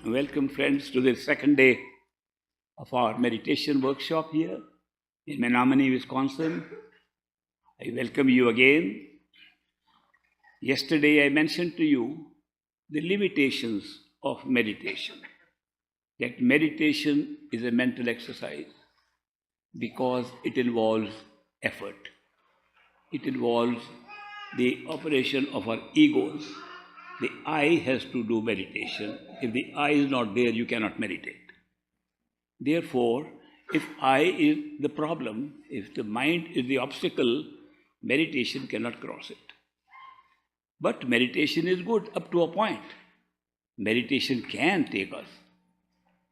Welcome, friends, to the second day of our meditation workshop here in Menominee, Wisconsin. I welcome you again. Yesterday, I mentioned to you the limitations of meditation. That meditation is a mental exercise because it involves effort. It involves the operation of our egos. The I has to do meditation. If the I is not there, you cannot meditate. Therefore, if I is the problem, if the mind is the obstacle, meditation cannot cross it. But meditation is good up to a point. Meditation can take us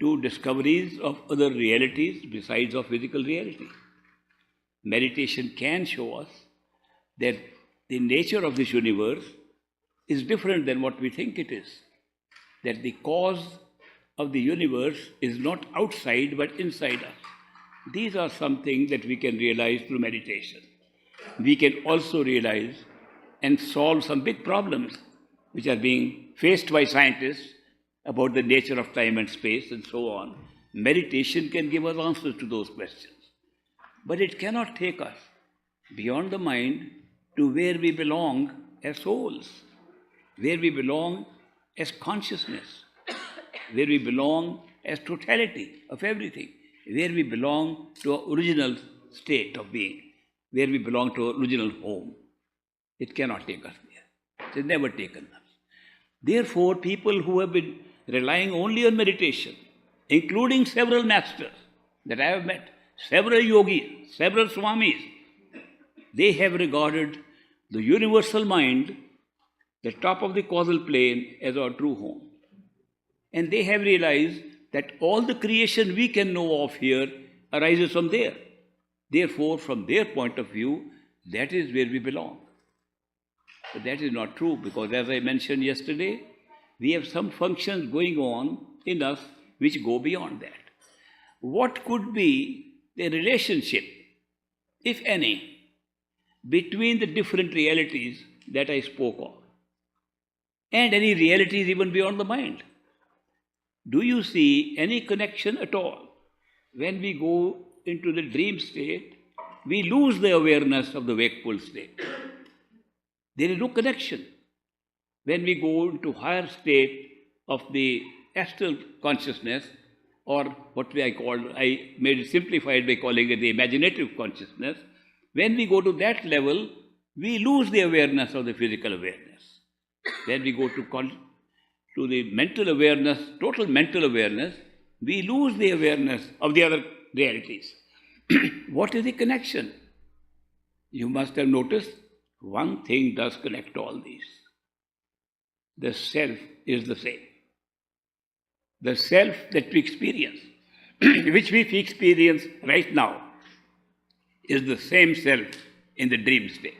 to discoveries of other realities besides of physical reality. Meditation can show us that the nature of this universe is different than what we think it is. That the cause of the universe is not outside but inside us. These are something that we can realize through meditation. We can also realize and solve some big problems which are being faced by scientists about the nature of time and space and so on. Meditation can give us answers to those questions. But it cannot take us beyond the mind to where we belong as souls, where we belong as consciousness, where we belong as totality of everything, where we belong to our original state of being, where we belong to our original home. It cannot take us there. It has never taken us. Therefore, people who have been relying only on meditation, including several masters that I have met, several yogis, several swamis, they have regarded the universal mind, the top of the causal plane, as our true home. And they have realized that all the creation we can know of here arises from there. Therefore, from their point of view, that is where we belong. But that is not true because, as I mentioned yesterday, we have some functions going on in us which go beyond that. What could be the relationship, if any, between the different realities that I spoke of and any realities even beyond the mind? Do you see any connection at all? When we go into the dream state, we lose the awareness of the wakeful state. There is no connection. When we go into higher state of the astral consciousness, or what I made it simplified by calling it the imaginative consciousness, when we go to that level, we lose the awareness of the physical awareness. When we go to the mental awareness, total mental awareness, we lose the awareness of the other realities. What is the connection? You must have noticed one thing does connect all these. The self is the same. The self that we experience, which we experience right now, is the same self in the dream state,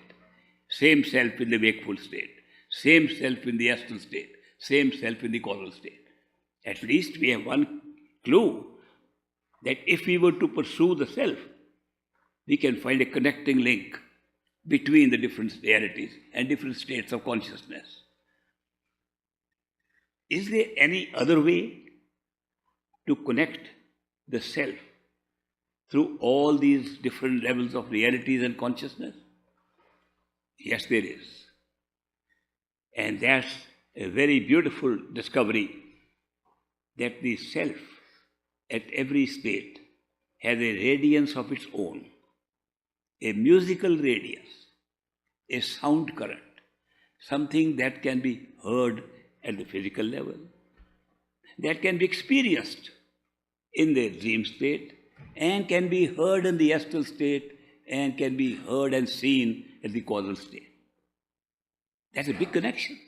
same self in the wakeful state, same self in the astral state, same self in the causal state. At least we have one clue that if we were to pursue the self, we can find a connecting link between the different realities and different states of consciousness. Is there any other way to connect the self through all these different levels of realities and consciousness? Yes, there is. And that's a very beautiful discovery that the self at every state has a radiance of its own, a musical radiance, a sound current, something that can be heard at the physical level, that can be experienced in the dream state, and can be heard in the astral state, and can be heard and seen at the causal state. That's a big connection.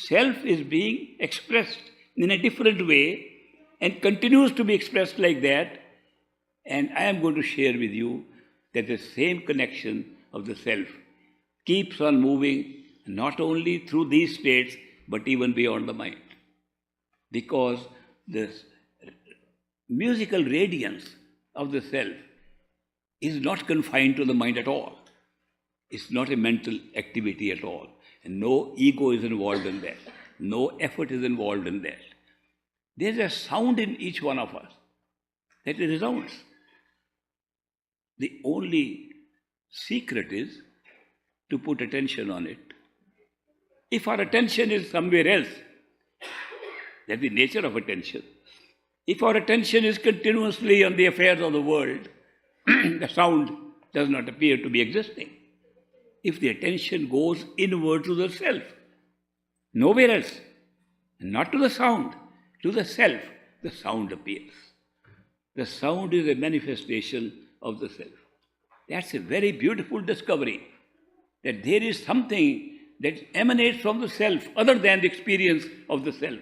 Self is being expressed in a different way and continues to be expressed like that. And I am going to share with you that the same connection of the self keeps on moving not only through these states but even beyond the mind. Because the musical radiance of the self is not confined to the mind at all. It's not a mental activity at all. And no ego is involved in that. No effort is involved in that. There's a sound in each one of us that it resounds. The only secret is to put attention on it. If our attention is somewhere else, that's the nature of attention. If our attention is continuously on the affairs of the world, the sound does not appear to be existing. If the attention goes inward to the self, nowhere else, not to the sound, to the self, the sound appears. The sound is a manifestation of the self. That's a very beautiful discovery, that there is something that emanates from the self other than the experience of the self,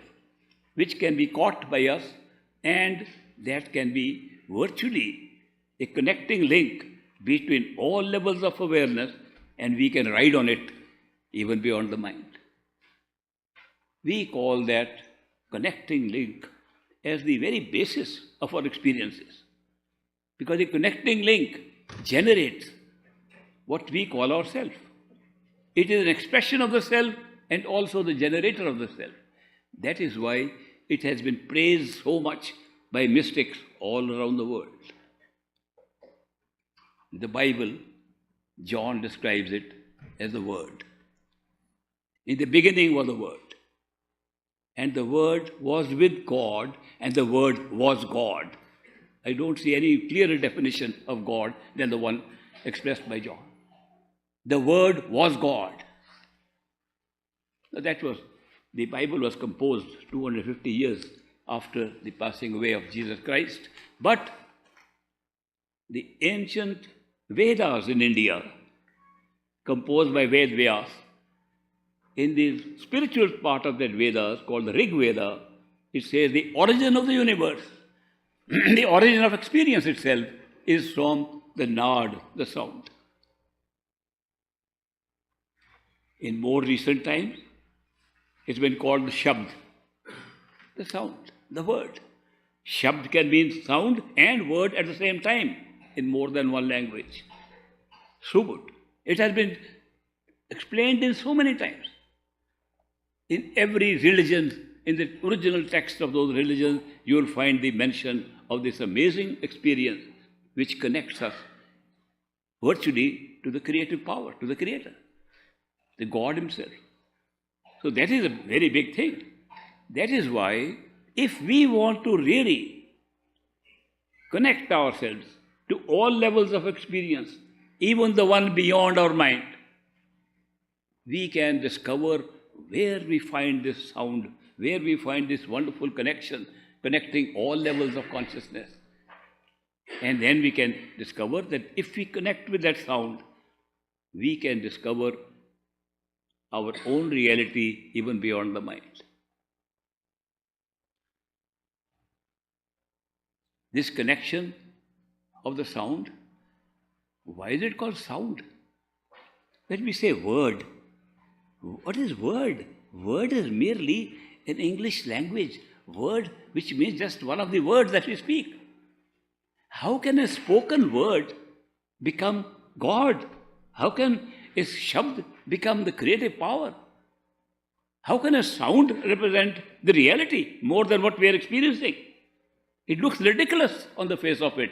which can be caught by us, and that can be virtually a connecting link between all levels of awareness, and we can ride on it even beyond the mind. We call that connecting link as the very basis of our experiences, because the connecting link generates what we call ourself. It is an expression of the self and also the generator of the self. That is why it has been praised so much by mystics all around the world. In the Bible, John describes it as the Word. In the beginning was the Word. And the Word was with God, and the Word was God. I don't see any clearer definition of God than the one expressed by John. The Word was God. Now the Bible was composed 250 years after the passing away of Jesus Christ. But the ancient Vedas in India, composed by Ved Vyas, in the spiritual part of that Vedas, called the Rig Veda, it says the origin of the universe, the origin of experience itself, is from the Nad, the sound. In more recent times, it's been called the Shabd, the sound, the word. Shabd can mean sound and word at the same time in more than one language. Subut. It has been explained in so many times. In every religion, in the original text of those religions, you will find the mention of this amazing experience which connects us virtually to the creative power, to the Creator, the God Himself. So that is a very big thing. That is why, if we want to really connect ourselves to all levels of experience, even the one beyond our mind, we can discover where we find this sound, where we find this wonderful connection, connecting all levels of consciousness. And then we can discover that if we connect with that sound, we can discover our own reality even beyond the mind. This connection of the sound, why is it called sound? When we say word, what is word? Word is merely an English language word, which means just one of the words that we speak. How can a spoken word become God? How can a shabd become the creative power? How can a sound represent the reality more than what we are experiencing? It looks ridiculous on the face of it.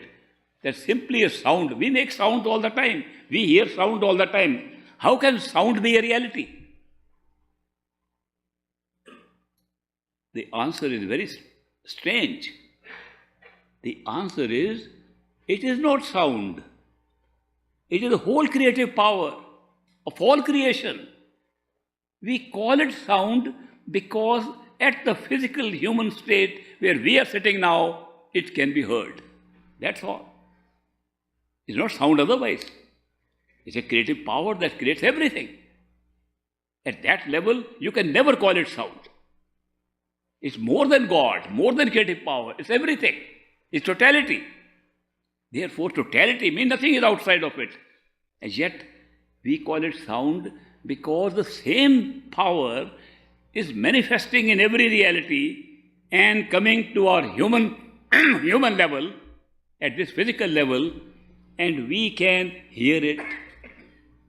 That's simply a sound. We make sound all the time. We hear sound all the time. How can sound be a reality? The answer is very strange. The answer is, it is not sound. It is the whole creative power of all creation. We call it sound because at the physical human state where we are sitting now, it can be heard. That's all. It's not sound otherwise. It's a creative power that creates everything. At that level, you can never call it sound. It's more than God, more than creative power. It's everything. It's totality. Therefore, totality means nothing is outside of it. And yet, we call it sound because the same power is manifesting in every reality and coming to our human level, at this physical level, and we can hear it.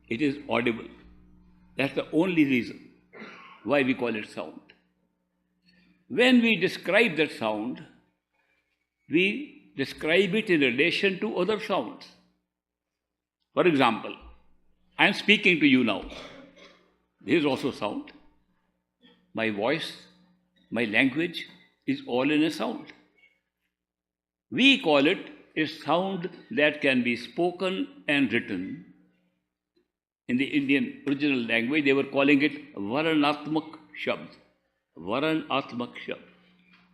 It is audible. That's the only reason why we call it sound. When we describe that sound, we describe it in relation to other sounds. For example, I am speaking to you now. There is also sound. My voice, my language is all in a sound. We call it a sound that can be spoken and written. In the Indian original language, they were calling it Varanatmak Shabd. Varanatmak Shabd.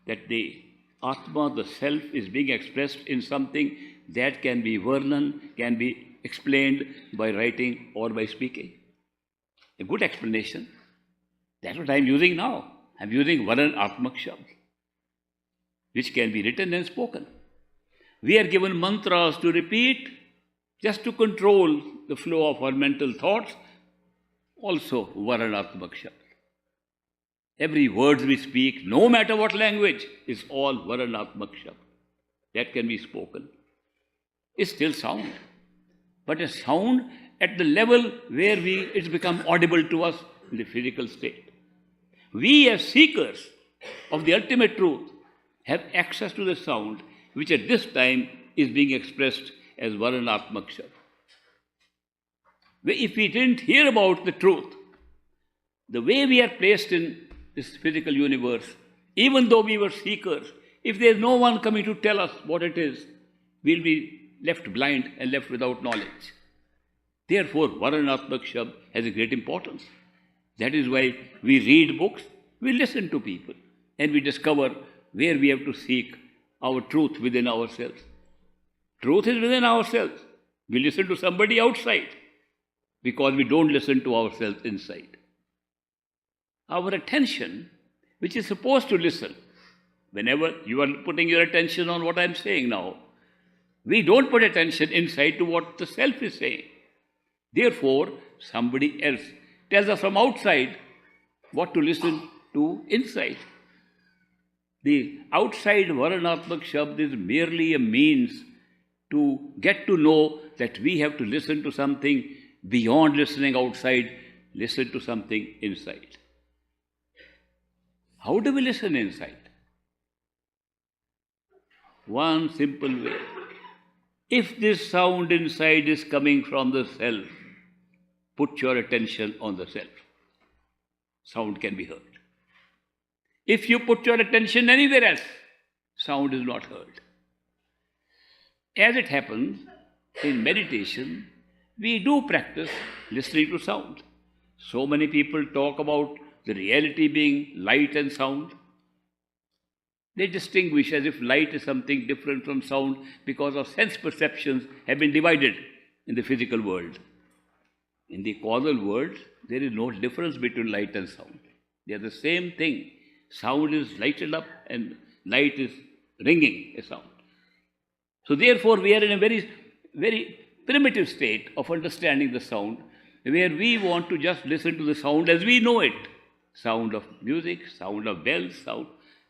That the Atma, the self, is being expressed in something that can be Varnan, can be explained by writing or by speaking. A good explanation. That's what I am using now. I am using Varanatmak Shabd, which can be written and spoken. We are given mantras to repeat just to control the flow of our mental thoughts, also Varanatmak Shabd. Every word we speak, no matter what language, is all Varanatmak Shabd. That can be spoken. It's still sound, but a sound at the level where it's become audible to us in the physical state. We as seekers of the ultimate truth have access to the sound which at this time is being expressed as Varanatmak Shabd. If we didn't hear about the truth, the way we are placed in this physical universe, even though we were seekers, if there is no one coming to tell us what it is, we'll be left blind and left without knowledge. Therefore, Varanatmak Shabd has a great importance. That is why we read books, we listen to people, and we discover where we have to seek our truth within ourselves. Truth is within ourselves. We listen to somebody outside because we don't listen to ourselves inside. Our attention, which is supposed to listen, whenever you are putting your attention on what I am saying now, we don't put attention inside to what the self is saying. Therefore, somebody else tells us from outside what to listen to inside. The outside Varanatmak Shabd is merely a means to get to know that we have to listen to something beyond listening outside, listen to something inside. How do we listen inside? One simple way. If this sound inside is coming from the self, put your attention on the self. Sound can be heard. If you put your attention anywhere else, sound is not heard. As it happens, in meditation, we do practice listening to sound. So many people talk about the reality being light and sound. They distinguish as if light is something different from sound because our sense perceptions have been divided in the physical world. In the causal world, there is no difference between light and sound. They are the same thing. Sound is lighted up and light is ringing a sound. So therefore, we are in a very, very primitive state of understanding the sound, where we want to just listen to the sound as we know it. Sound of music, sound of bells,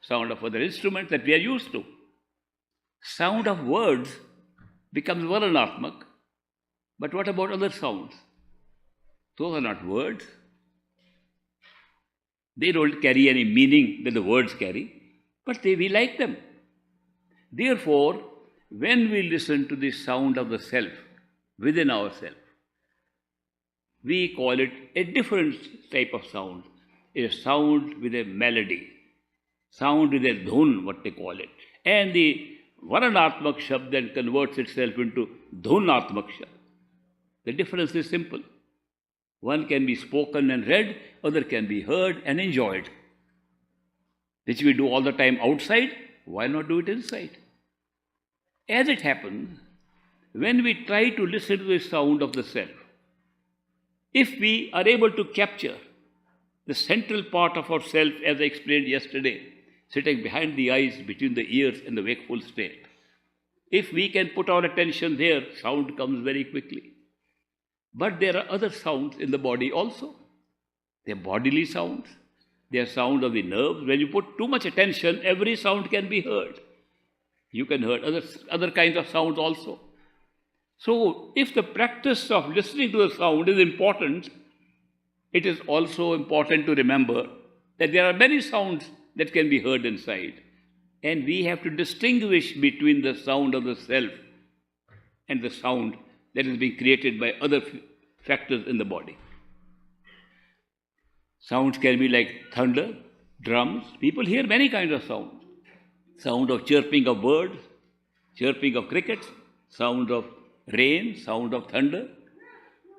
sound of other instruments that we are used to. Sound of words becomes Varanatmak, but what about other sounds? Those are not words. They don't carry any meaning that the words carry, but we like them. Therefore, when we listen to the sound of the self within ourselves, we call it a different type of sound, a sound with a melody, sound with a dhun, what they call it. And the Varanatmak Shabd then converts itself into Dhunatmak Shabd. The difference is simple. One can be spoken and read, other can be heard and enjoyed. Which we do all the time outside, why not do it inside? As it happens, when we try to listen to the sound of the self, if we are able to capture the central part of ourself, as I explained yesterday, sitting behind the eyes, between the ears in the wakeful state, if we can put our attention there, sound comes very quickly. But there are other sounds in the body also. They are bodily sounds. They are sound of the nerves. When you put too much attention, every sound can be heard. You can hear other kinds of sounds also. So, if the practice of listening to the sound is important, it is also important to remember that there are many sounds that can be heard inside. And we have to distinguish between the sound of the self and the sound that is being created by other factors in the body. Sounds can be like thunder, drums. People hear many kinds of sounds. Sound of chirping of birds, chirping of crickets, sound of rain, sound of thunder.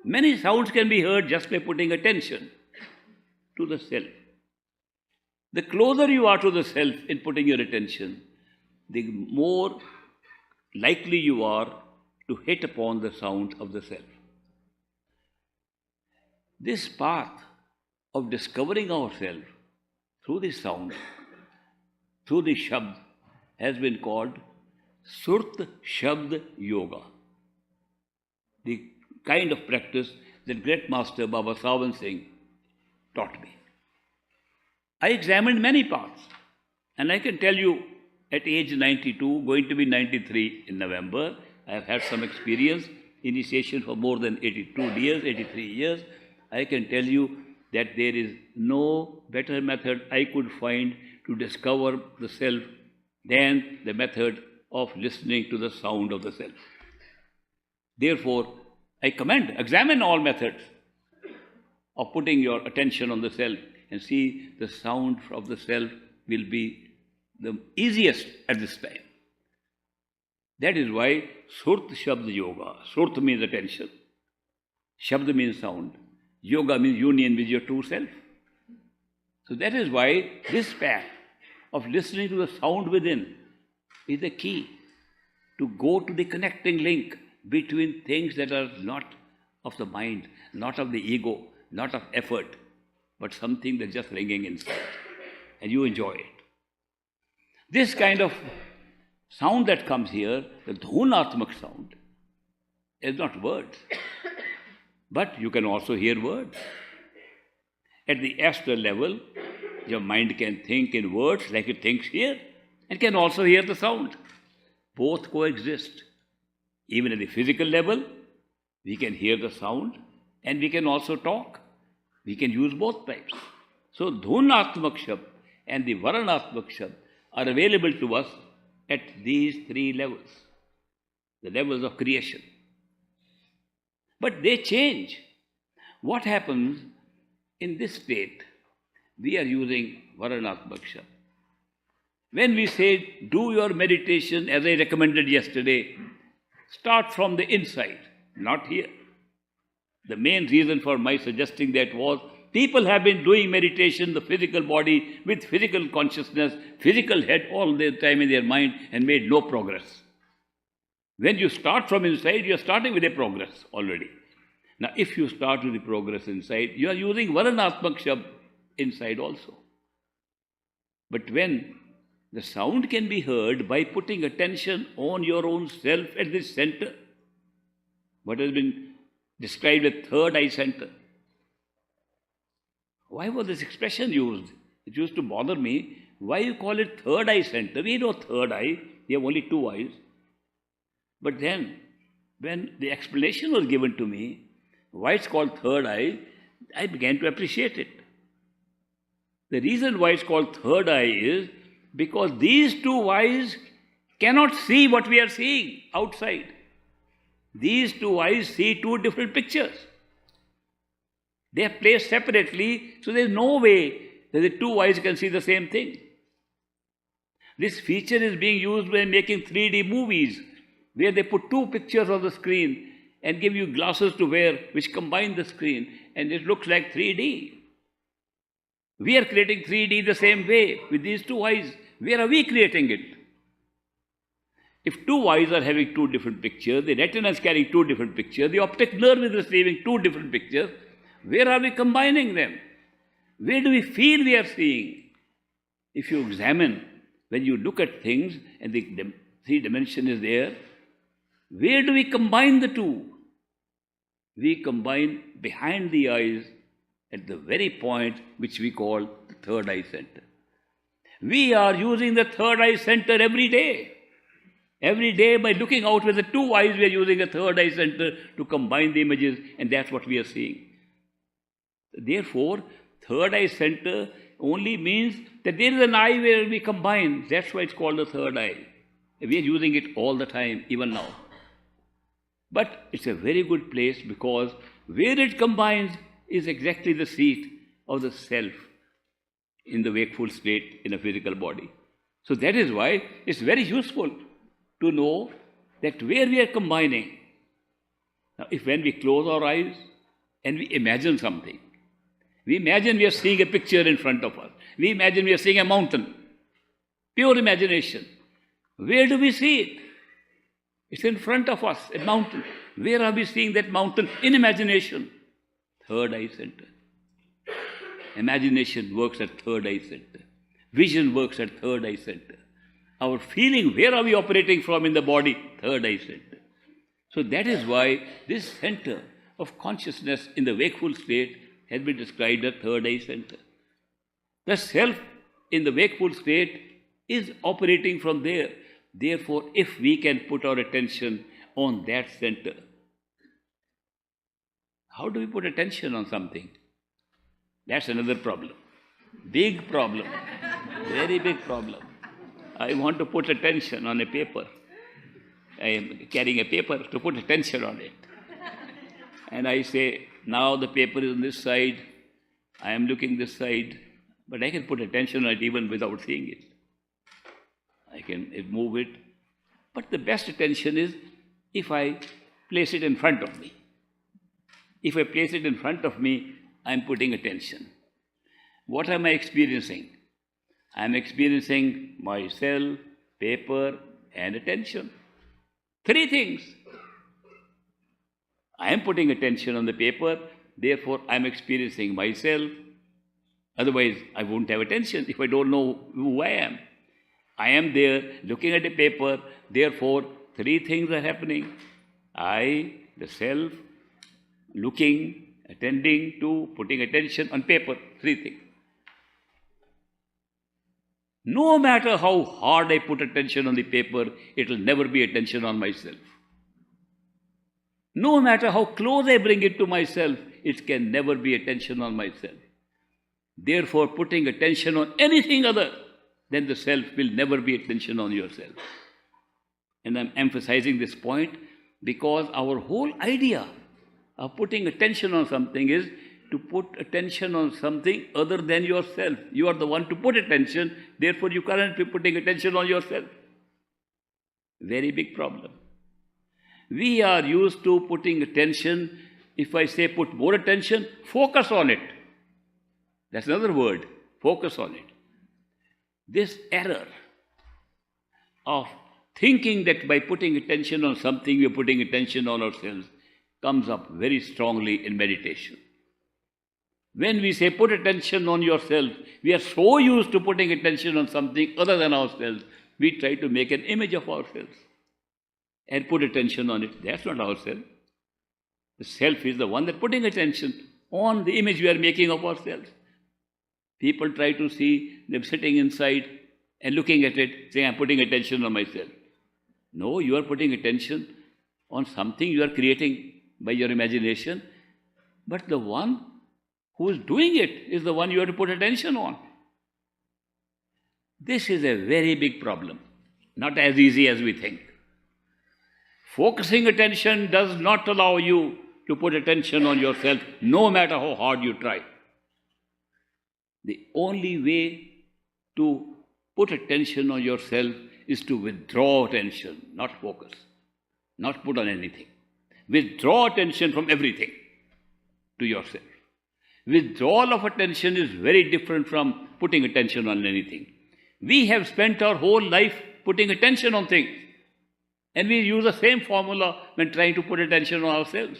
Many sounds can be heard just by putting attention to the self. The closer you are to the self in putting your attention, the more likely you are to hit upon the sound of the self. This path of discovering ourselves through the sound, through the shabd, has been called Surt Shabd Yoga. The kind of practice that great master Baba Sawan Singh taught me. I examined many paths, and I can tell you at age 92, going to be 93 in November, I have had some experience, initiation for more than 82 years, 83 years. I can tell you that there is no better method I could find to discover the self than the method of listening to the sound of the self. Therefore, I examine all methods of putting your attention on the self and see the sound of the self will be the easiest at this time. That is why Surt Shabd Yoga. Surt means attention. Shabd means sound. Yoga means union with your true self. So that is why this path of listening to the sound within is the key to go to the connecting link between things that are not of the mind, not of the ego, not of effort, but something that's just ringing inside, and you enjoy it. This kind of sound that comes here, the dhunatmak sound, is not words, but you can also hear words. At the astral level, your mind can think in words like it thinks here, and can also hear the sound. Both coexist. Even at the physical level, we can hear the sound, and we can also talk. We can use both types. So, dhunatmak shabd and the varanatmak shabd are available to us at these three levels, the levels of creation. But they change. What happens in this state? We are using varanatmak shabd. When we say, do your meditation as I recommended yesterday, start from the inside, not here. The main reason for my suggesting that was, people have been doing meditation, the physical body, with physical consciousness, physical head all the time in their mind, and made no progress. When you start from inside, you are starting with a progress already. Now, if you start with the progress inside, you are using varanatmak shabd inside also. But when the sound can be heard by putting attention on your own self at this center, what has been described as third eye center. Why was this expression used? It used to bother me. Why you call it third eye center? We know third eye, we have only two eyes. But then, when the explanation was given to me, why it's called third eye, I began to appreciate it. The reason why it's called third eye is because these two eyes cannot see what we are seeing outside. These two eyes see two different pictures. They are placed separately, so there is no way that the two eyes can see the same thing. This feature is being used when making 3D movies, where they put two pictures on the screen and give you glasses to wear which combine the screen, and it looks like 3D. We are creating 3D the same way with these two eyes. Where are we creating it? If two eyes are having two different pictures, the retina is carrying two different pictures, the optic nerve is receiving two different pictures, where are we combining them? Where do we feel we are seeing? If you examine, when you look at things and the three dimension is there, where do we combine the two? We combine behind the eyes at the very point which we call the third eye center. We are using the third eye center every day. Every day, by looking out with the two eyes, we are using a third eye center to combine the images, and that's what we are seeing. Therefore, third eye center only means that there is an eye where we combine. That's why it's called the third eye. We are using it all the time, even now. But it's a very good place because where it combines is exactly the seat of the self in the wakeful state in a physical body. So that is why it's very useful to know that where we are combining. Now, if when we close our eyes and we imagine something, we imagine we are seeing a picture in front of us. We imagine we are seeing a mountain. Pure imagination. Where do we see it? It's in front of us, a mountain. Where are we seeing that mountain? In imagination. Third eye center. Imagination works at third eye center. Vision works at third eye center. Our feeling, where are we operating from in the body? Third eye center. So that is why this center of consciousness in the wakeful state has been described as third eye center. The self in the wakeful state is operating from there. Therefore, if we can put our attention on that center, how do we put attention on something? That's another problem. Big problem. Very big problem. I want to put attention on a paper. I am carrying a paper to put attention on it. And I say, now the paper is on this side. I am looking this side. But I can put attention on it even without seeing it. I can move it. But the best attention is if I place it in front of me. If I place it in front of me, I am putting attention. What am I experiencing? I am experiencing myself, paper, and attention. Three things. I am putting attention on the paper, therefore I am experiencing myself. Otherwise, I won't have attention if I don't know who I am. I am there looking at a paper, therefore three things are happening. I, the self, looking, attending to, putting attention on paper, three things. No matter how hard I put attention on the paper, it will never be attention on myself. No matter how close I bring it to myself, it can never be attention on myself. Therefore, putting attention on anything other than the self will never be attention on yourself. And I'm emphasizing this point because our whole idea of putting attention on something is to put attention on something other than yourself. You are the one to put attention, therefore you can't be putting attention on yourself. Very big problem. We are used to putting attention. If I say put more attention, focus on it. That's another word, focus on it. This error of thinking that by putting attention on something, we are putting attention on ourselves comes up very strongly in meditation. When we say put attention on yourself, we are so used to putting attention on something other than ourselves, we try to make an image of ourselves and put attention on it. That's not ourselves. The self is the one that's putting attention on the image we are making of ourselves. People try to see them sitting inside and looking at it, saying, I'm putting attention on myself. No, you are putting attention on something you are creating by your imagination, but the one who is doing it is the one you have to put attention on. This is a very big problem, not as easy as we think. Focusing attention does not allow you to put attention on yourself, no matter how hard you try. The only way to put attention on yourself is to withdraw attention, not focus, not put on anything. Withdraw attention from everything to yourself. Withdrawal of attention is very different from putting attention on anything. We have spent our whole life putting attention on things, and we use the same formula when trying to put attention on ourselves.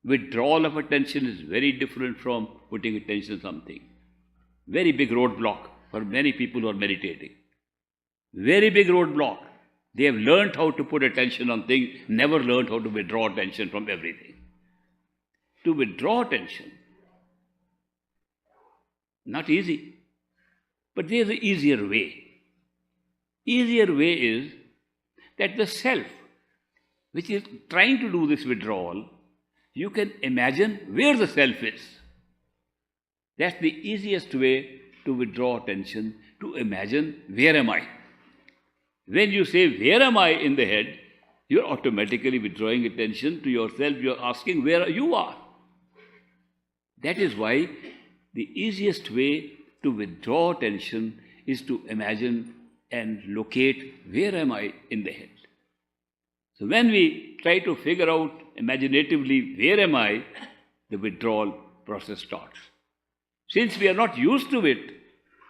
Withdrawal of attention is very different from putting attention on something. Very big roadblock for many people who are meditating. Very big roadblock. They have learned how to put attention on things, never learned how to withdraw attention from everything. To withdraw attention, not easy, but there is an easier way. Easier way is that the self, which is trying to do this withdrawal, you can imagine where the self is. That's the easiest way to withdraw attention, to imagine, where am I? When you say, where am I in the head, you're automatically withdrawing attention to yourself. You're asking where you are. That is why the easiest way to withdraw attention is to imagine and locate where am I in the head. So when we try to figure out imaginatively where am I, the withdrawal process starts. Since we are not used to it,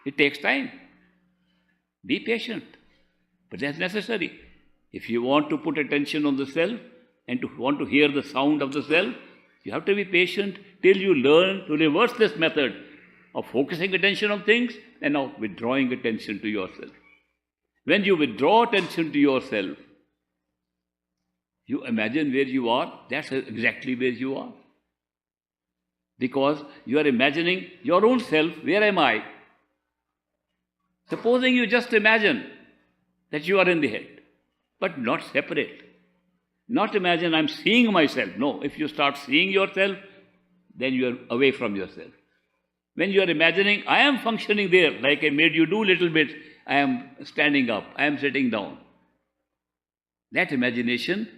it takes time. Be patient. But that's necessary. If you want to put attention on the self and to want to hear the sound of the self, you have to be patient till you learn to reverse this method of focusing attention on things and now withdrawing attention to yourself. When you withdraw attention to yourself, you imagine where you are, that's exactly where you are. Because you are imagining your own self, where am I? Supposing you just imagine that you are in the head, but not separate. Not imagine I'm seeing myself. No, if you start seeing yourself, then you are away from yourself. When you are imagining, I am functioning there, like I made you do a little bit, I am standing up, I am sitting down. That imagination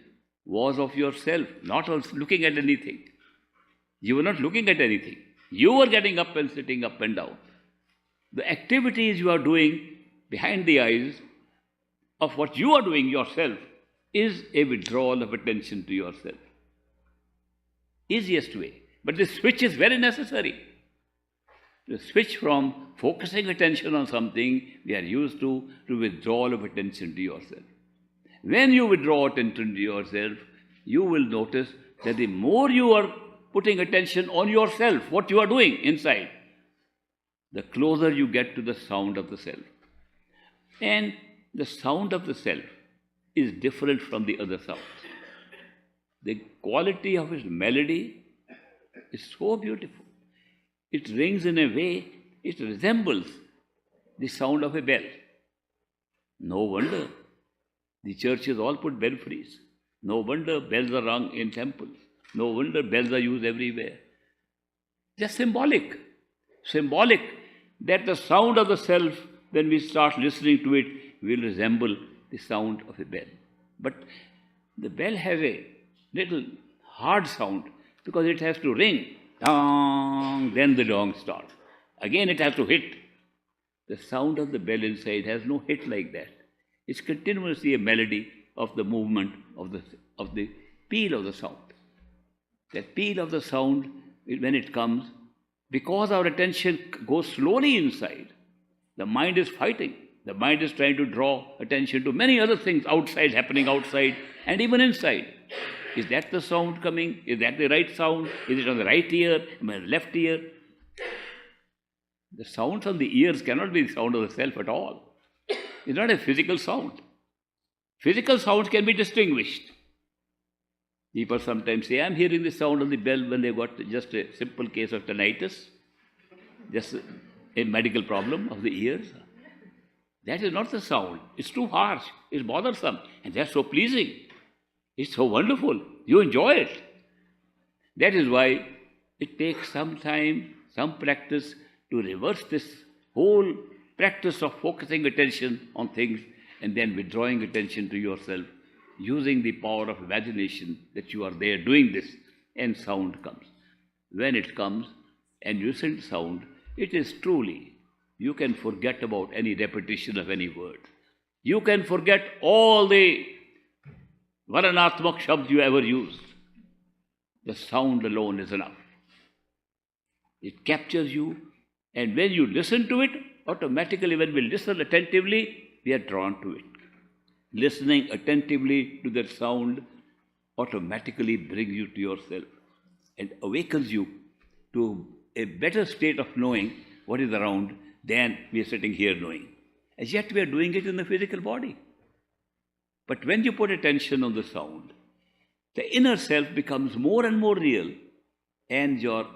was of yourself, not of looking at anything. You were not looking at anything. You were getting up and sitting up and down. The activities you are doing behind the eyes of what you are doing yourself is a withdrawal of attention to yourself. Easiest way. But this switch is very necessary. The switch from focusing attention on something we are used to withdrawal of attention to yourself. When you withdraw attention to yourself, you will notice that the more you are putting attention on yourself, what you are doing inside, the closer you get to the sound of the self. And the sound of the self is different from the other sounds. The quality of its melody is so beautiful. It rings in a way, it resembles the sound of a bell. No wonder the churches all put belfries. No wonder bells are rung in temples. No wonder bells are used everywhere. They're symbolic. Symbolic that the sound of the self, when we start listening to it, will resemble the sound of a bell. But the bell has a little hard sound because it has to ring. Dong, then the gong starts. Again it has to hit. The sound of the bell inside has no hit like that. It's continuously a melody of the movement of the peal of the sound. That peal of the sound, when it comes, because our attention goes slowly inside, the mind is fighting. The mind is trying to draw attention to many other things outside, happening outside, and even inside. Is that the sound coming? Is that the right sound? Is it on the right ear? On the left ear? The sounds on the ears cannot be the sound of the self at all. It's not a physical sound. Physical sounds can be distinguished. People sometimes say, I'm hearing the sound of the bell when they've got just a simple case of tinnitus, just a medical problem of the ears. That is not the sound. It's too harsh. It's bothersome. And that's so pleasing. It's so wonderful. You enjoy it. That is why it takes some time, some practice to reverse this whole practice of focusing attention on things and then withdrawing attention to yourself, using the power of imagination that you are there doing this, and sound comes. When it comes and you listen to sound, it is truly, you can forget about any repetition of any word. You can forget all the Varanatmak shabd you ever used. The sound alone is enough. It captures you, and when you listen to it, automatically when we listen attentively, we are drawn to it. Listening attentively to that sound automatically brings you to yourself and awakens you to a better state of knowing what is around than we are sitting here knowing. As yet we are doing it in the physical body. But when you put attention on the sound, the inner self becomes more and more real, and your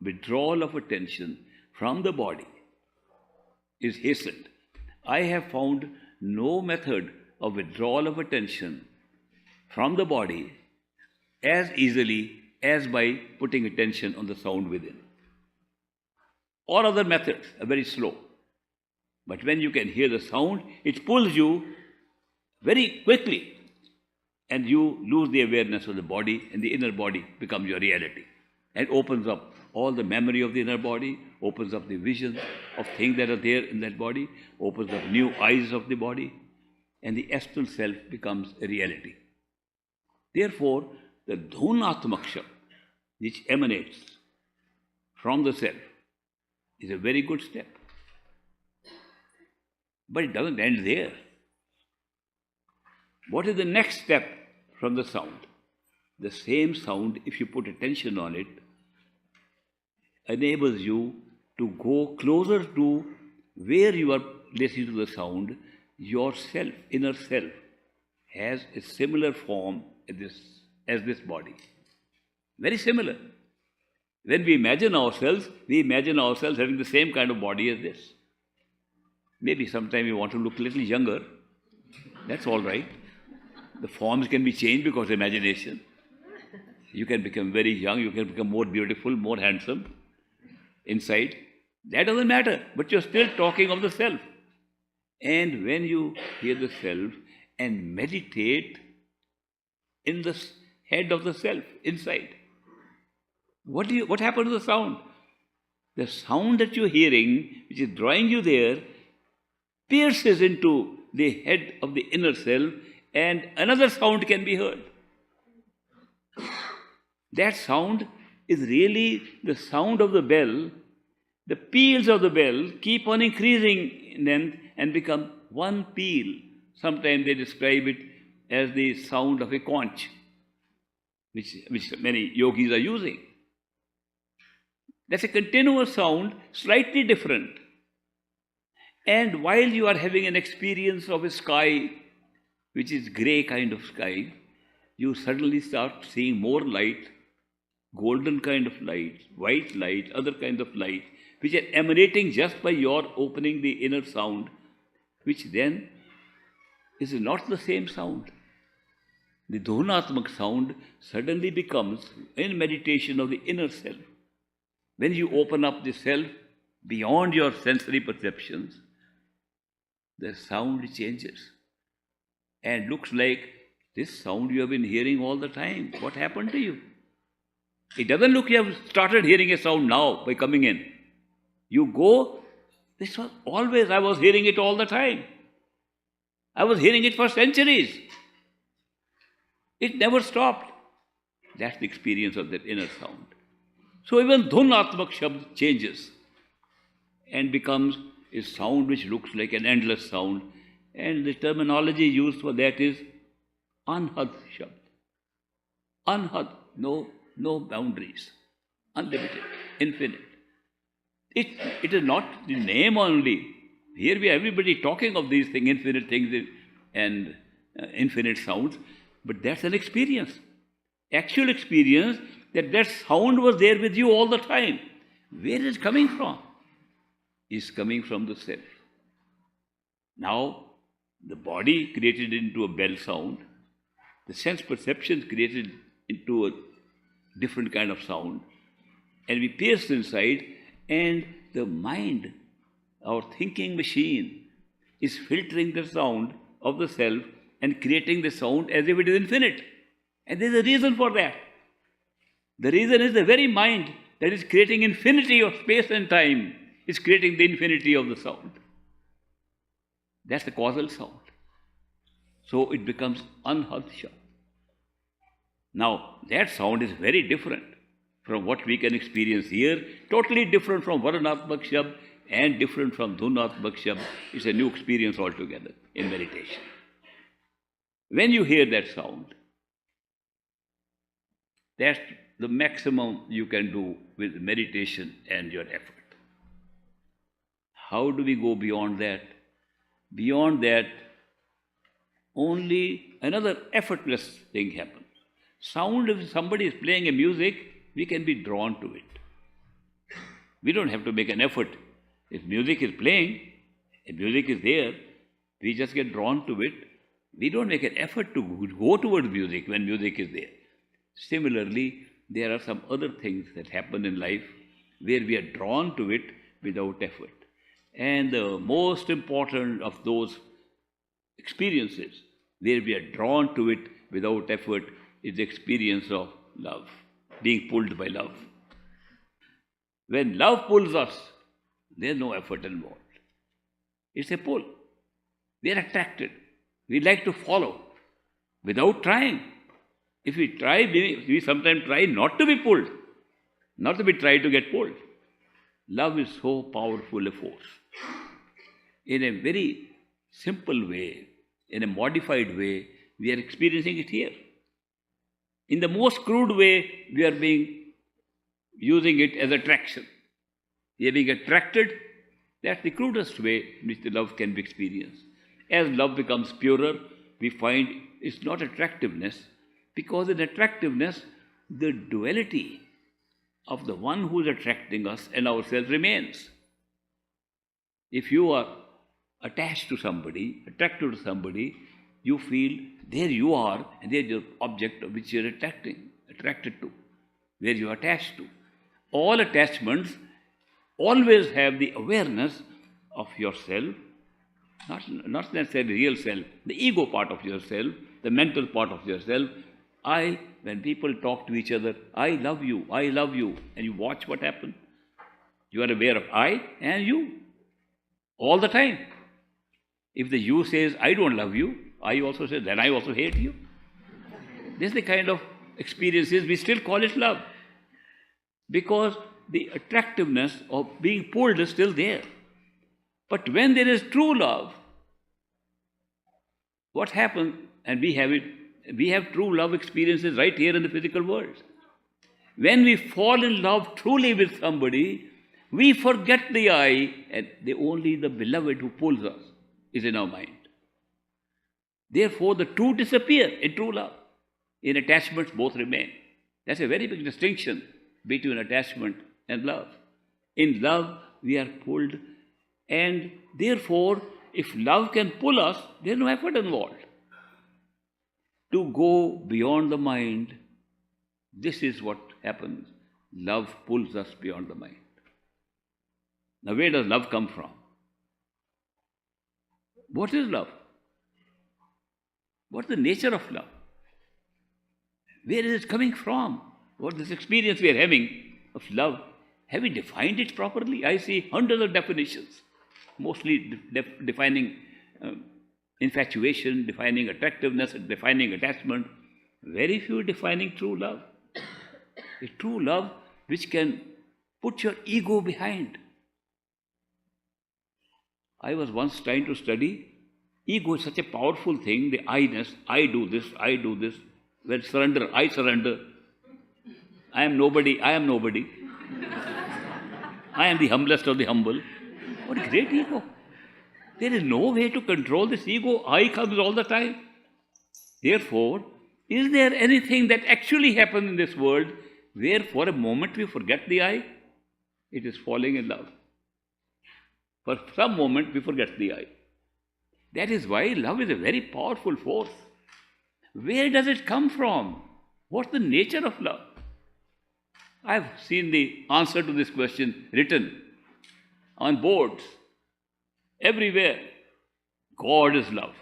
withdrawal of attention from the body is hastened. I have found no method of withdrawal of attention from the body as easily as by putting attention on the sound within. All other methods are very slow. But when you can hear the sound, it pulls you very quickly, and you lose the awareness of the body, and the inner body becomes your reality, and opens up all the memory of the inner body, opens up the vision of things that are there in that body, opens up new eyes of the body, and the astral self becomes a reality. Therefore, the dhunatmak shabd, which emanates from the self, is a very good step. But it doesn't end there. What is the next step from the sound? The same sound, if you put attention on it, enables you to go closer to where you are listening to the sound. Your self, inner self, has a similar form as this body. Very similar. When we imagine ourselves having the same kind of body as this. Maybe sometime we want to look a little younger. That's all right. The forms can be changed because of imagination. You can become very young, you can become more beautiful, more handsome inside. That doesn't matter, but you're still talking of the self. And when you hear the self and meditate in the head of the self, inside, what happened to the sound? The sound that you're hearing, which is drawing you there, pierces into the head of the inner self, and another sound can be heard. That sound is really the sound of the bell. The peals of the bell keep on increasing in length and become one peal. Sometimes they describe it as the sound of a conch, which many yogis are using. That's a continuous sound, slightly different. And while you are having an experience of a sky, which is grey kind of sky, you suddenly start seeing more light, golden kind of light, white light, other kind of light, which are emanating just by your opening the inner sound, which then is not the same sound. The dhunatmak sound suddenly becomes, in meditation, of the inner self. When you open up the self beyond your sensory perceptions, the sound changes and looks like this sound you have been hearing all the time. What happened to you? It doesn't look you have started hearing a sound now by coming in. You go, this was always, I was hearing it all the time. I was hearing it for centuries. It never stopped. That's the experience of that inner sound. So even dhunatmak shabd changes and becomes a sound which looks like an endless sound. And the terminology used for that is anhad shabd. Anhad, no boundaries, unlimited, infinite. It is not the name only. Here we are everybody talking of these things, infinite things and infinite sounds, but that's an experience. Actual experience that sound was there with you all the time. Where is it coming from? It's coming from the self. Now, the body created into a bell sound, the sense perceptions created into a different kind of sound, and we pierce inside, and the mind, our thinking machine, is filtering the sound of the self and creating the sound as if it is infinite. And there's a reason for that. The reason is the very mind that is creating infinity of space and time is creating the infinity of the sound. That's the causal sound. So it becomes anhad shabd. Now, that sound is very different from what we can experience here, totally different from varnatmak shabd and different from dhunatmak shabd. It's a new experience altogether in meditation. When you hear that sound, that's the maximum you can do with meditation and your effort. How do we go beyond that? Beyond that, only another effortless thing happens. Sound, if somebody is playing a music, we can be drawn to it. We don't have to make an effort. If music is playing, if music is there, we just get drawn to it. We don't make an effort to go towards music when music is there. Similarly, there are some other things that happen in life where we are drawn to it without effort. And the most important of those experiences where we are drawn to it without effort is the experience of love, being pulled by love. When love pulls us, there's no effort involved. It's a pull. We are attracted. We like to follow without trying. If we try, we sometimes try not to be pulled, not to be tried to get pulled. Love is so powerful a force. In a very simple way, in a modified way, we are experiencing it here. In the most crude way, we are using it as attraction. We are being attracted. That's the crudest way in which the love can be experienced. As love becomes purer, we find it's not attractiveness, because in attractiveness, the duality of the one who is attracting us and ourselves remains. If you are attached to somebody, attracted to somebody, you feel there you are and there is your object of which you are attracted to, where you are attached to. All attachments always have the awareness of yourself, not necessarily real self, the ego part of yourself, the mental part of yourself. When people talk to each other, I love you, and you watch what happens. You are aware of I and you all the time. If the you says, I don't love you, I also say, then I also hate you. This is the kind of experiences we still call it love. Because the attractiveness of being pulled is still there. But when there is true love, what happens, and we have true love experiences right here in the physical world. When we fall in love truly with somebody, we forget the I, and only the beloved who pulls us is in our mind. Therefore, the two disappear in true love. In attachments, both remain. That's a very big distinction between attachment and love. In love, we are pulled, and therefore, if love can pull us, there's no effort involved. To go beyond the mind, this is what happens. Love pulls us beyond the mind. Now, where does love come from? What is love? What's the nature of love? Where is it coming from? What this experience we are having of love, have we defined it properly? I see hundreds of definitions, mostly defining infatuation, defining attractiveness, defining attachment. Very few defining true love. A true love which can put your ego behind. I was once trying to study. Ego is such a powerful thing, the I-ness, I do this. Well, surrender, I surrender. I am nobody. I am the humblest of the humble. What a great ego. There is no way to control this ego. I comes all the time. Therefore, is there anything that actually happens in this world where for a moment we forget the I? It is falling in love. For some moment we forget the I. That is why love is a very powerful force. Where does it come from? What's the nature of love? I've seen the answer to this question written on boards everywhere. God is love.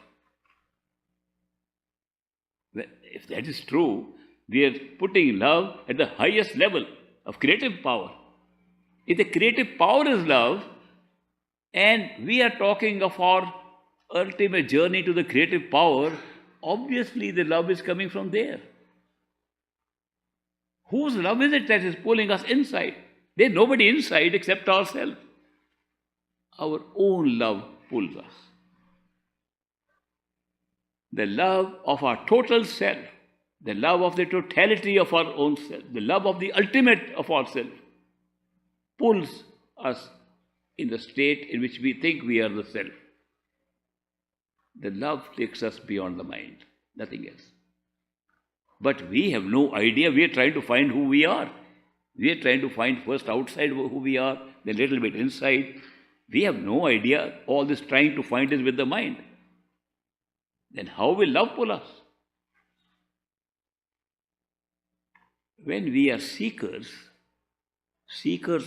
Well, if that is true, we are putting love at the highest level of creative power. If the creative power is love, and we are talking of our ultimate journey to the creative power, obviously the love is coming from there. Whose love is it that is pulling us inside? There's nobody inside except ourselves. Our own love pulls us. The love of our total self, the love of the totality of our own self, the love of the ultimate of ourself, pulls us in the state in which we think we are the self. The love takes us beyond the mind, nothing else. But we have no idea. We are trying to find who we are. We are trying to find first outside who we are, then a little bit inside. We have no idea. All this trying to find is with the mind. Then how will love pull us? When we are seekers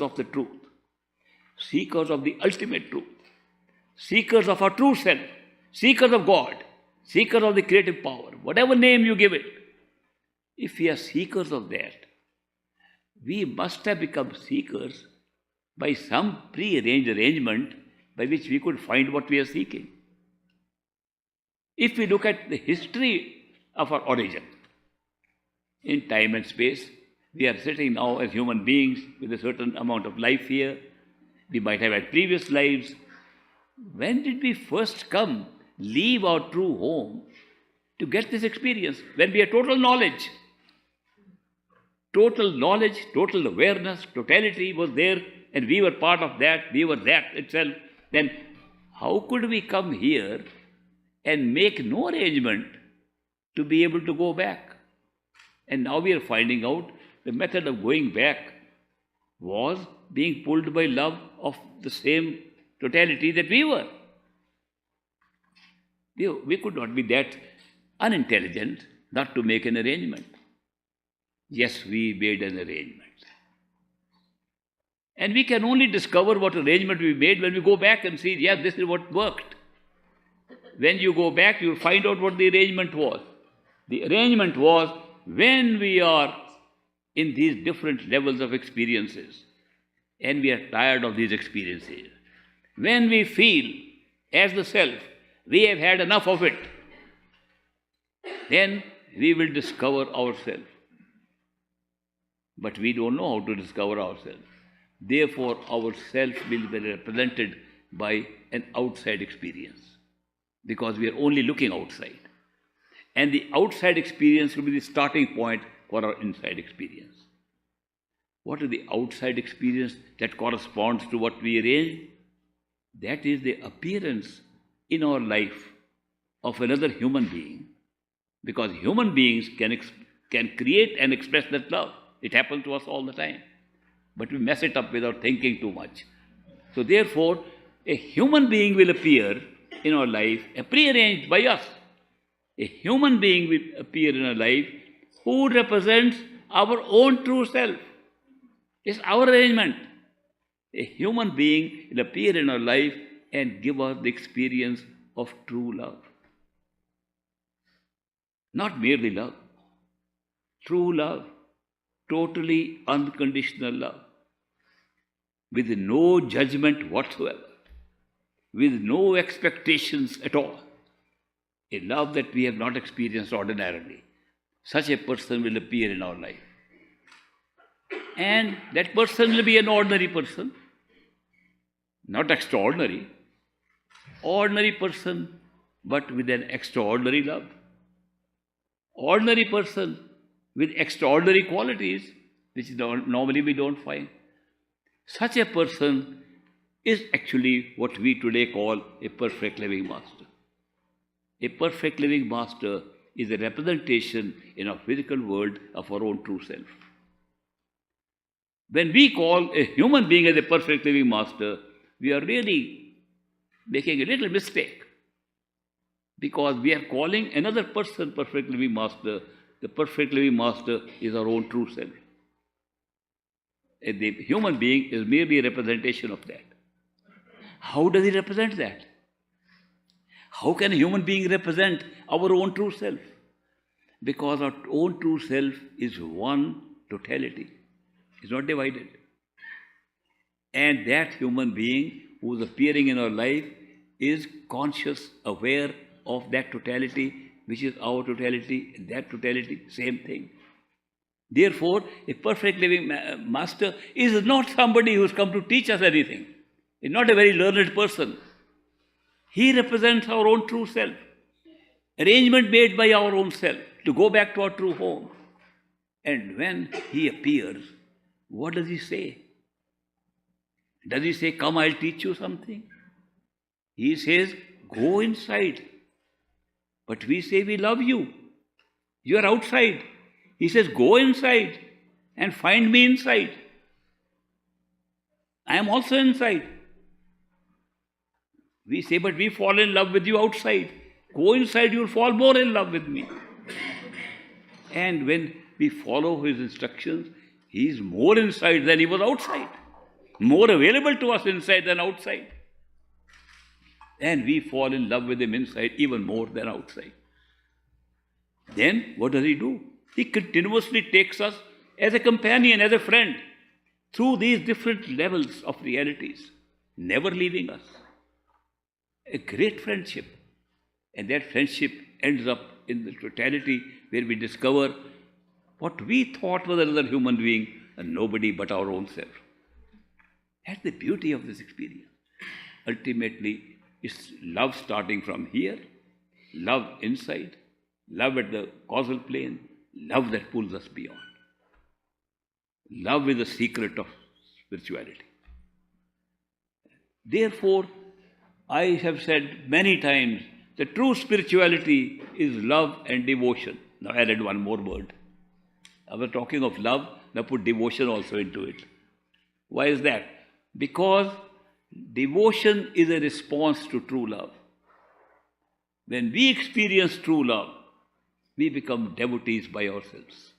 of the truth, seekers of the ultimate truth, seekers of our true self, seekers of God, seekers of the creative power, whatever name you give it. If we are seekers of that, we must have become seekers by some pre-arranged arrangement by which we could find what we are seeking. If we look at the history of our origin, in time and space, we are sitting now as human beings with a certain amount of life here. We might have had previous lives. When did we first come, leave our true home to get this experience? When we had total knowledge, total awareness, totality was there, and we were part of that, we were that itself. Then how could we come here and make no arrangement to be able to go back? And now we are finding out the method of going back was being pulled by love of the same totality that we were. We could not be that unintelligent not to make an arrangement. Yes, we made an arrangement. And we can only discover what arrangement we made when we go back and see, yes, this is what worked. When you go back, you'll find out what the arrangement was. The arrangement was when we are in these different levels of experiences and we are tired of these experiences, when we feel as the self, we have had enough of it, then we will discover ourselves. But we don't know how to discover ourselves. Therefore, our self will be represented by an outside experience, because we are only looking outside. And the outside experience will be the starting point for our inside experience. What is the outside experience that corresponds to what we arrange? That is the appearance in our life of another human being, because human beings can create and express that love. It happens to us all the time. But we mess it up without thinking too much. So therefore, a human being will appear in our life, prearranged by us. A human being will appear in our life who represents our own true self. It's our arrangement. A human being will appear in our life and give us the experience of true love. Not merely love. True love. Totally unconditional love. With no judgment whatsoever. With no expectations at all. A love that we have not experienced ordinarily. Such a person will appear in our life. And that person will be an ordinary person. Not extraordinary. Ordinary person, but with an extraordinary love. Ordinary person with extraordinary qualities, which normally we don't find. Such a person is actually what we today call a perfect living master. A perfect living master is a representation in our physical world of our own true self. When we call a human being as a perfect living master, we are really making a little mistake, because we are calling another person perfect living master. The perfect living master is our own true self. And the human being is merely a representation of that. How does he represent that? How can a human being represent our own true self? Because our own true self is one totality. It's not divided. And that human being who is appearing in our life is conscious, aware of that totality, which is our totality, and that totality, same thing. Therefore, a perfect living master is not somebody who has come to teach us anything. He's not a very learned person. He represents our own true self. Arrangement made by our own self to go back to our true home. And when he appears, what does he say? Does he say, come, I'll teach you something? He says, go inside. But we say, we love you. You are outside. He says, go inside and find me inside. I am also inside. We say, but we fall in love with you outside. Go inside, you'll fall more in love with me. And when we follow his instructions, he is more inside than he was outside. more available to us inside than outside. And we fall in love with him inside even more than outside. Then what does he do? He continuously takes us as a companion, as a friend, through these different levels of realities, never leaving us. A great friendship. And that friendship ends up in the totality where we discover what we thought was another human being and nobody but our own self. That's the beauty of this experience. Ultimately, it's love starting from here, love inside, love at the causal plane, love that pulls us beyond. Love is the secret of spirituality. Therefore, I have said many times that true spirituality is love and devotion. Now I added one more word. I was talking of love, now put devotion also into it. Why is that? Because devotion is a response to true love. When we experience true love, we become devotees by ourselves.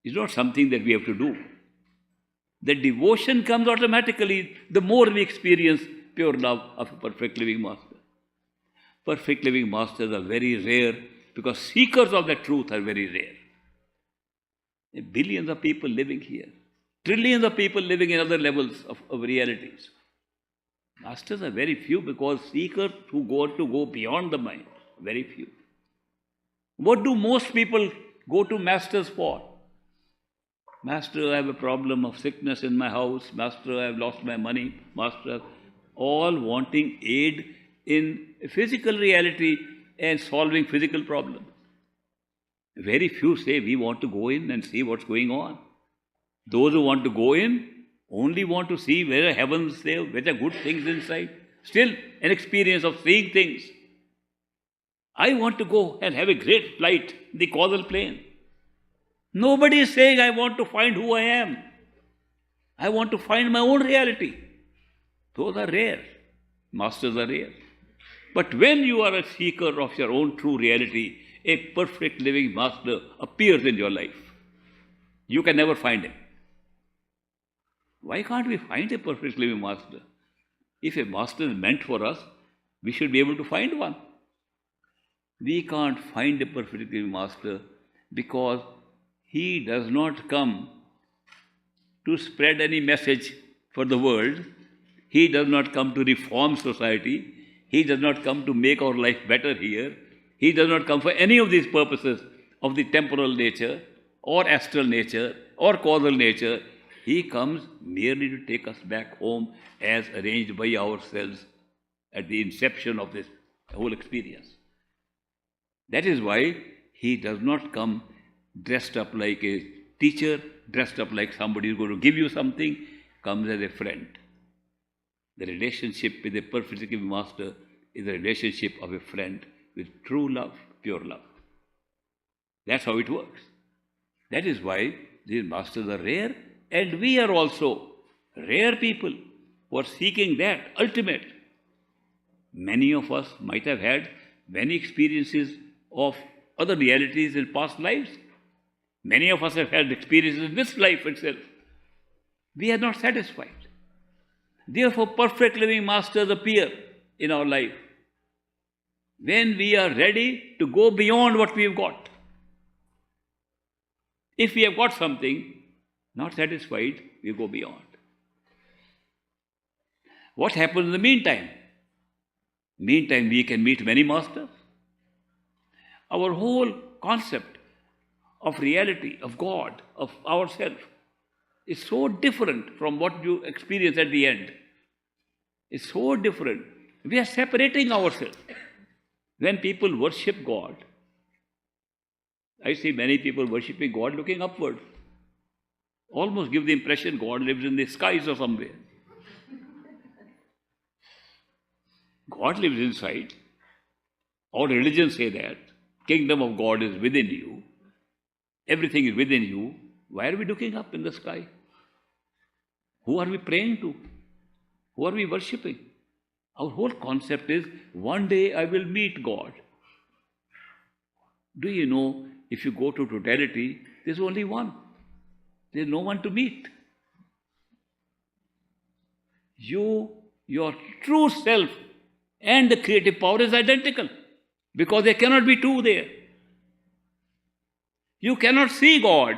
It's not something that we have to do. The devotion comes automatically the more we experience pure love of a perfect living master. Perfect living masters are very rare because seekers of the truth are very rare. There are billions of people living here, trillions of people living in other levels of realities. Masters are very few because seekers who go beyond the mind, very few. What do most people go to masters for? Master, I have a problem of sickness in my house. Master, I have lost my money. Master, all wanting aid in physical reality and solving physical problems. Very few say, we want to go in and see what's going on. Those who want to go in only want to see where heaven's there, where there are good things inside. Still an experience of seeing things. I want to go and have a great flight in the causal plane. Nobody is saying, I want to find who I am. I want to find my own reality. Those are rare. Masters are rare. But when you are a seeker of your own true reality, a perfect living master appears in your life. You can never find him. Why can't we find a perfect living master? If a master is meant for us, we should be able to find one. We can't find a perfect living master because he does not come to spread any message for the world. He does not come to reform society. He does not come to make our life better here. He does not come for any of these purposes of the temporal nature or astral nature or causal nature. He comes merely to take us back home as arranged by ourselves at the inception of this whole experience. That is why he does not come dressed up like a teacher, dressed up like somebody who is going to give you something, comes as a friend. The relationship with a perfect living master is a relationship of a friend with true love, pure love. That's how it works. That is why these masters are rare, and we are also rare people who are seeking that ultimate. Many of us might have had many experiences of other realities in past lives. Many of us have had experiences in this life itself. We are not satisfied. Therefore, perfect living masters appear in our life when we are ready to go beyond what we have got. If we have got something, not satisfied, we go beyond. What happens in the meantime? Meantime, we can meet many masters. Our whole concept of reality, of God, of ourselves, is so different from what you experience at the end. It's so different. We are separating ourselves. When people worship God, I see many people worshipping God looking upward. Almost give the impression God lives in the skies or somewhere. God lives inside. All religions say that. Kingdom of God is within you. Everything is within you. Why are we looking up in the sky? Who are we praying to? Who are we worshipping? Our whole concept is, one day I will meet God. Do you know, if you go to totality, there's only one. There's no one to meet. your true self and the creative power is identical, because there cannot be two there. You cannot see God.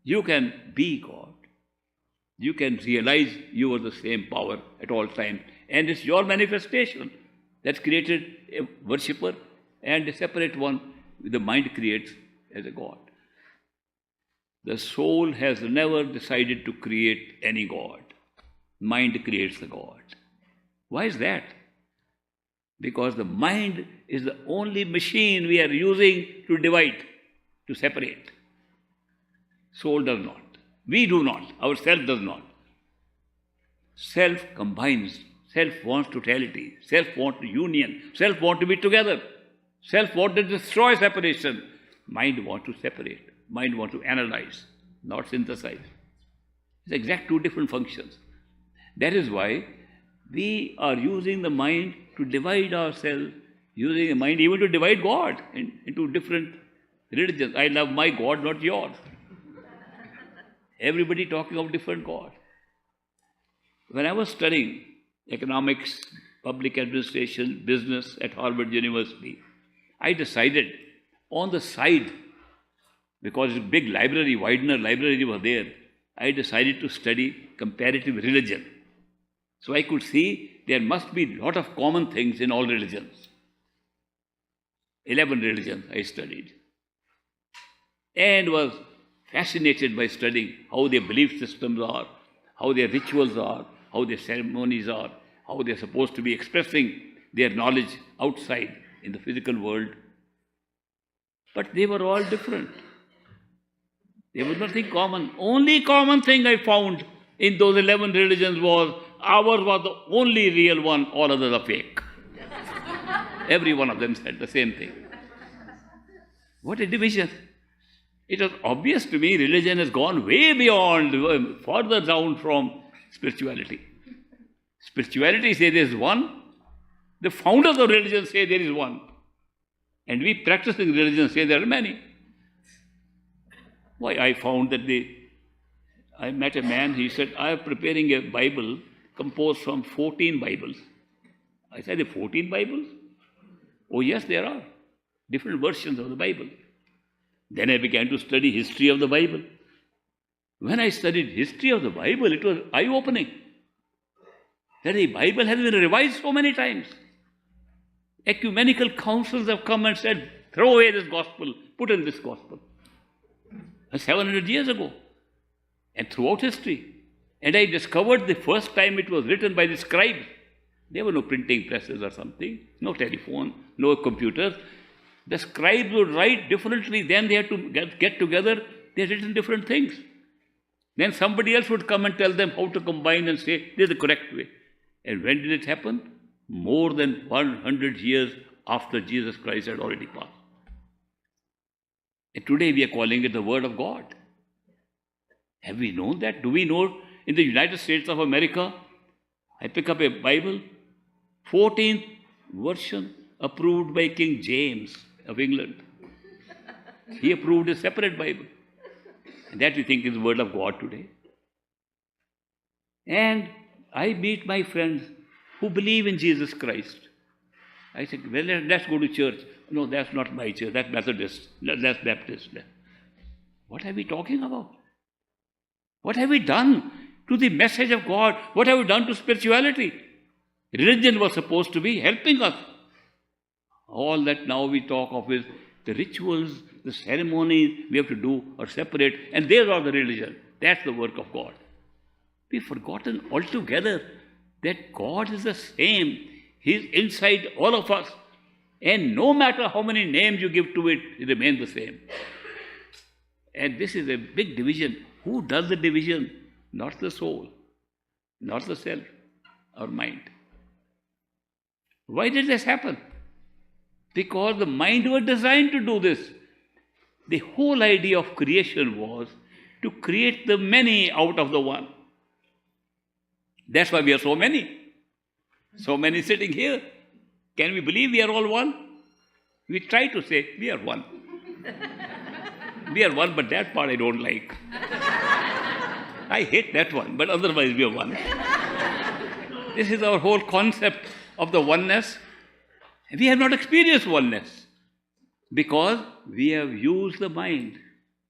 You can be God. You can realize you are the same power at all times. And it's your manifestation that's created a worshipper and a separate one the mind creates as a God. The soul has never decided to create any God. Mind creates the God. Why is that? Because the mind is the only machine we are using to divide, to separate. Soul does not. We do not. Our self does not. Self combines. Self wants totality. Self wants union. Self wants to be together. Self wants to destroy separation. Mind wants to separate. Mind wants to analyze, not synthesize. It's exact two different functions. That is why we are using the mind to divide ourselves, using the mind even to divide God into different religions. I love my God, not yours. Everybody talking of different God. When I was studying economics, public administration, business at Harvard University, I decided on the side, because a big library, Widener library was there, I decided to study comparative religion. So I could see there must be a lot of common things in all religions. 11 religions I studied. And was fascinated by studying how their belief systems are, how their rituals are, how their ceremonies are, how they are supposed to be expressing their knowledge outside in the physical world. But they were all different. There was nothing common. Only common thing I found in those 11 religions was ours was the only real one, all others are fake. Every one of them said the same thing. What a division. It was obvious to me religion has gone way beyond, further down from spirituality. Spirituality says there is one. The founders of religion say there is one. And we practicing religion say there are many. Why, I found that I met a man, he said, I am preparing a Bible composed from 14 Bibles. I said, 14 Bibles? Oh yes, there are. Different versions of the Bible. Then I began to study history of the Bible. When I studied history of the Bible, it was eye-opening. That the Bible has been revised so many times. Ecumenical councils have come and said, throw away this gospel, put in this gospel. 700 years ago. And throughout history. And I discovered the first time it was written by the scribes. There were no printing presses or something, no telephone, no computers. The scribes would write differently. Then they had to get together. They had written different things. Then somebody else would come and tell them how to combine and say, this is the correct way. And when did it happen? More than 100 years after Jesus Christ had already passed. And today we are calling it the Word of God. Have we known that? Do we know in the United States of America, I pick up a Bible, 14th version approved by King James of England. He approved a separate Bible. And that we think is the Word of God today. And I meet my friends who believe in Jesus Christ. I said, well, let's go to church. No, that's not my church. That's Methodist. That's Baptist. What are we talking about? What have we done to the message of God? What have we done to spirituality? Religion was supposed to be helping us. All that now we talk of is the rituals, the ceremonies we have to do are separate, and there are the religion. That's the work of God. We've forgotten altogether that God is the same. He's inside all of us. And no matter how many names you give to it, it remains the same. And this is a big division. Who does the division? Not the soul, not the self, our mind. Why did this happen? Because the mind was designed to do this. The whole idea of creation was to create the many out of the one. That's why we are so many. So many sitting here. Can we believe we are all one? We try to say we are one. We are one, but that part I don't like. I hate that one, but otherwise we are one. This is our whole concept of the oneness. We have not experienced oneness because we have used the mind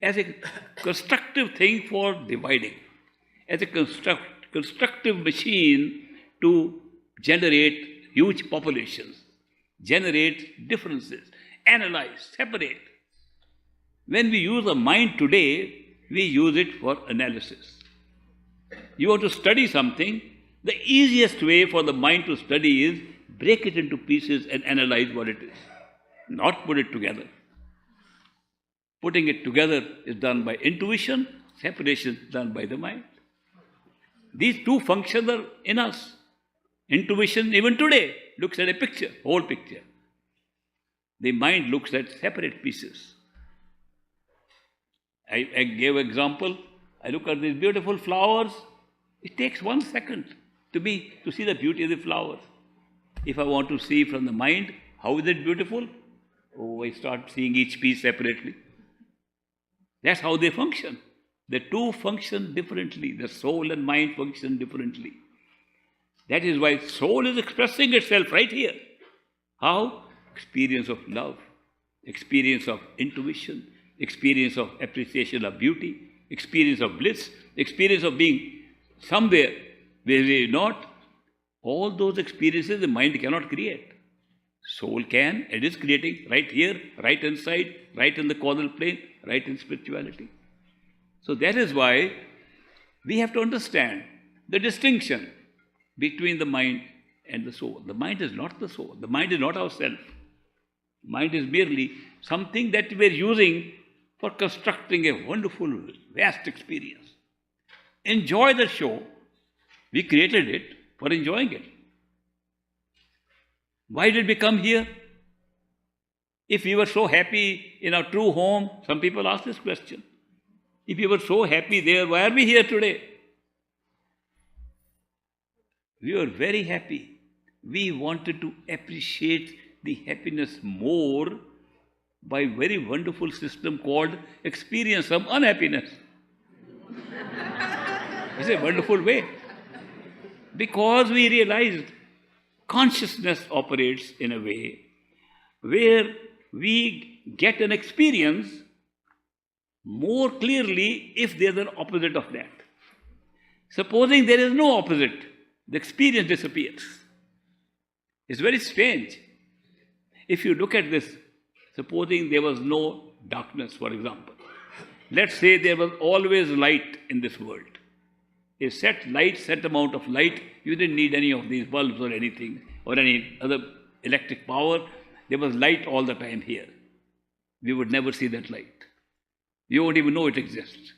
as a constructive thing for dividing, as a constructive machine to generate huge populations, generate differences, analyze, separate. When we use the mind today, we use it for analysis. You want to study something, the easiest way for the mind to study is break it into pieces and analyze what it is, not put it together. Putting it together is done by intuition, separation is done by the mind. These two functions are in us. Intuition, even today, looks at a picture, whole picture. The mind looks at separate pieces. I gave an example. I look at these beautiful flowers. It takes 1 second to see the beauty of the flowers. If I want to see from the mind, how is it beautiful? Oh, I start seeing each piece separately. That's how they function. The two function differently. The soul and mind function differently. That is why soul is expressing itself right here. How? Experience of love, experience of intuition, experience of appreciation of beauty, experience of bliss, experience of being somewhere where we are not. All those experiences the mind cannot create. Soul can, it is creating right here, right inside, right in the causal plane, right in spirituality. So that is why we have to understand the distinction between the mind and the soul. The mind is not the soul. The mind is not ourself. Mind is merely something that we are using for constructing a wonderful, vast experience. Enjoy the show. We created it for enjoying it. Why did we come here? If we were so happy in our true home, some people ask this question. If we were so happy there, why are we here today? We were very happy. We wanted to appreciate the happiness more by a very wonderful system called experience of unhappiness. It's a wonderful way. Because we realized consciousness operates in a way where we get an experience more clearly if there's an opposite of that. Supposing there is no opposite, the experience disappears. It's very strange. If you look at this, supposing there was no darkness, for example. Let's say there was always light in this world. A set amount of light, you didn't need any of these bulbs or anything, or any other electric power. There was light all the time here. We would never see that light. You won't even know it exists.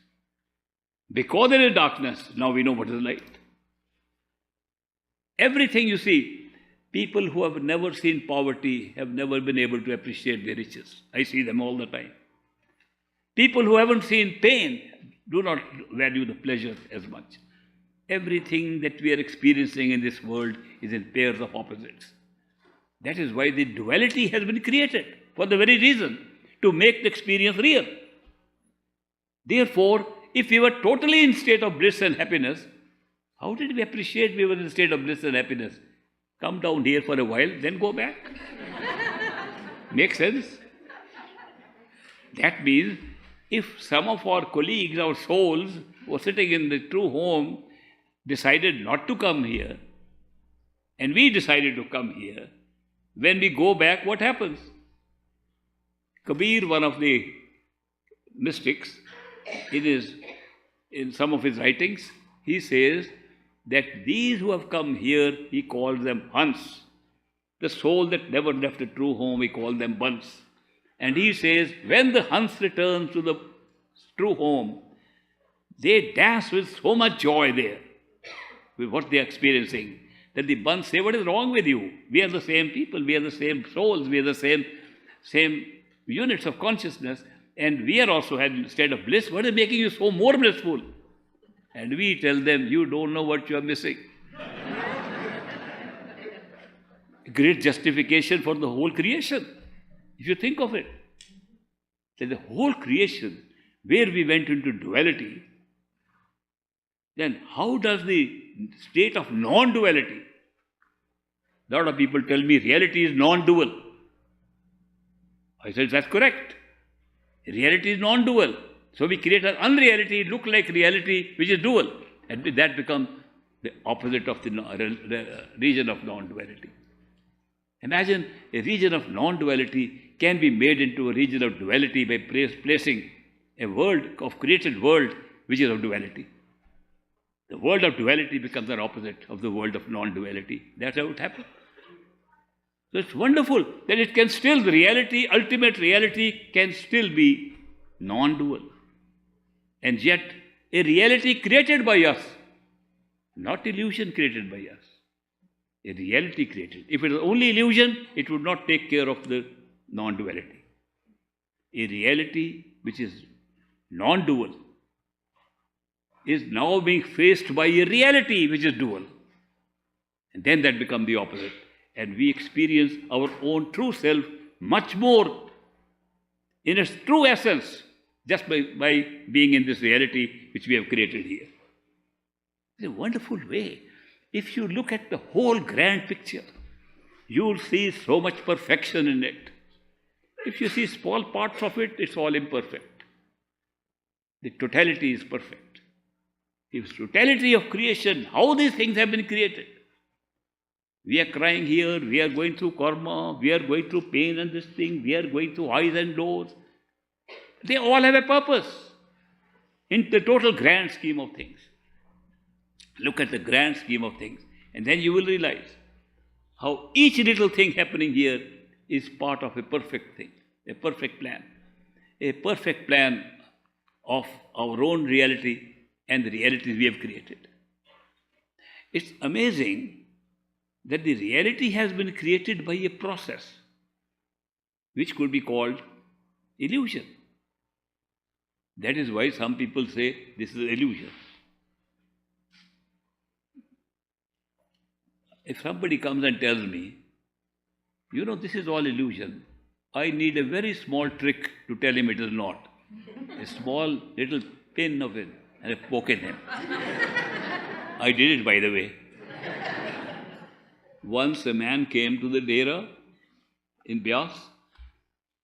Because there is darkness, now we know what is light. Everything you see, people who have never seen poverty have never been able to appreciate their riches. I see them all the time. People who haven't seen pain do not value the pleasure as much. Everything that we are experiencing in this world is in pairs of opposites. That is why the duality has been created, for the very reason, to make the experience real. Therefore, if we were totally in state of bliss and happiness, how did we appreciate we were in a state of bliss and happiness? Come down here for a while, then go back. Makes sense? That means if some of our colleagues, our souls, who are sitting in the true home, decided not to come here, and we decided to come here, when we go back, what happens? Kabir, one of the mystics, in some of his writings, he says that these who have come here, he calls them Hans. The soul that never left a true home, he calls them Bans. And he says, when the Hans returns to the true home, they dance with so much joy there, with what they are experiencing, that the Bans say, what is wrong with you? We are the same people, we are the same souls, we are the same units of consciousness, and we are also in a state of bliss. What is making you so more blissful? And we tell them, you don't know what you are missing. Great justification for the whole creation. If you think of it, that the whole creation, where we went into duality, then how does the state of non-duality, A lot of people tell me reality is non-dual. I said, that's correct. Reality is non-dual. So we create an unreality, look like reality, which is dual. And that becomes the opposite of the region of non-duality. Imagine a region of non-duality can be made into a region of duality by placing a world of created world which is of duality. The world of duality becomes the opposite of the world of non-duality. That's how it happens. So it's wonderful that it can still, the reality, ultimate reality can still be non-dual. And yet, a reality created by us, not illusion created by us. A reality created. If it was only illusion, it would not take care of the non-duality. A reality which is non-dual is now being faced by a reality which is dual. And then that becomes the opposite. And we experience our own true self much more in its true essence just by being in this reality which we have created here. It's a wonderful way. If you look at the whole grand picture, you will see so much perfection in it. If you see small parts of it, it's all imperfect. The totality is perfect. The totality of creation, how these things have been created. We are crying here, we are going through karma, we are going through pain and this thing, we are going through highs and lows. They all have a purpose in the total grand scheme of things. Look at the grand scheme of things, and then you will realize how each little thing happening here is part of a perfect thing, a perfect plan of our own reality and the realities we have created. It's amazing that the reality has been created by a process which could be called illusion. That is why some people say this is illusion. If somebody comes and tells me, you know, this is all illusion, I need a very small trick to tell him it is not. A small little pin of it and a poke in him. I did it, by the way. Once a man came to the Dera in Bias,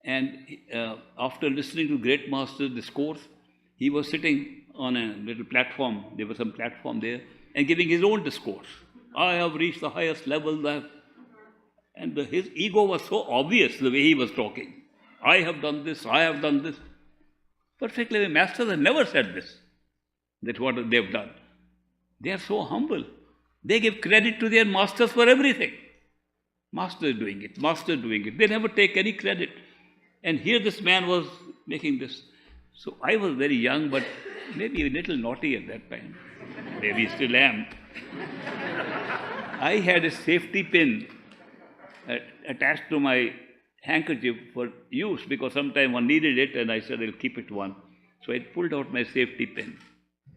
and after listening to great master's discourse, he was sitting on a little platform, there was some platform there, and giving his own discourse. I have reached the highest level, and his ego was so obvious the way he was talking. I have done this, I have done this. Perfectly, the masters have never said this, that what they have done. They are so humble. They give credit to their masters for everything. Master is doing it, master is doing it. They never take any credit. And here this man was making this. So I was very young, but maybe a little naughty at that time. Maybe still am. I had a safety pin attached to my handkerchief for use because sometime one needed it and I said I'll keep it one. So I pulled out my safety pin.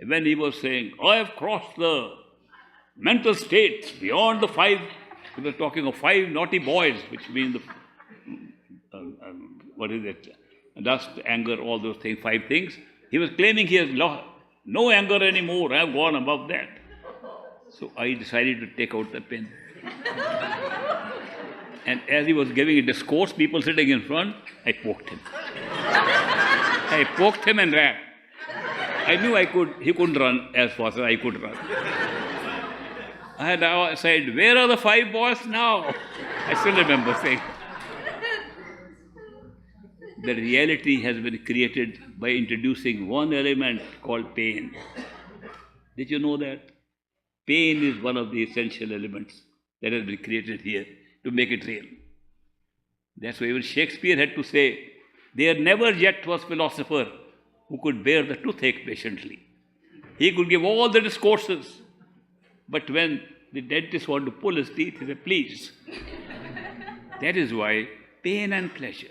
When he was saying, I have crossed the mental states beyond the 5, he was talking of 5 naughty boys, which means dust, anger, all those things, 5 things. He was claiming he has no anger anymore, I have gone above that. So I decided to take out the pen. And as he was giving a discourse, people sitting in front, I poked him. I poked him and ran. I knew he couldn't run as fast as I could run. I said, where are the 5 boys now? I still remember saying. The reality has been created by introducing one element called pain. Did you know that? Pain is one of the essential elements that has been created here to make it real. That's why even Shakespeare had to say, there never yet was philosopher who could bear the toothache patiently. He could give all the discourses, but when the dentist wanted to pull his teeth, he said, please. That is why pain and pleasure,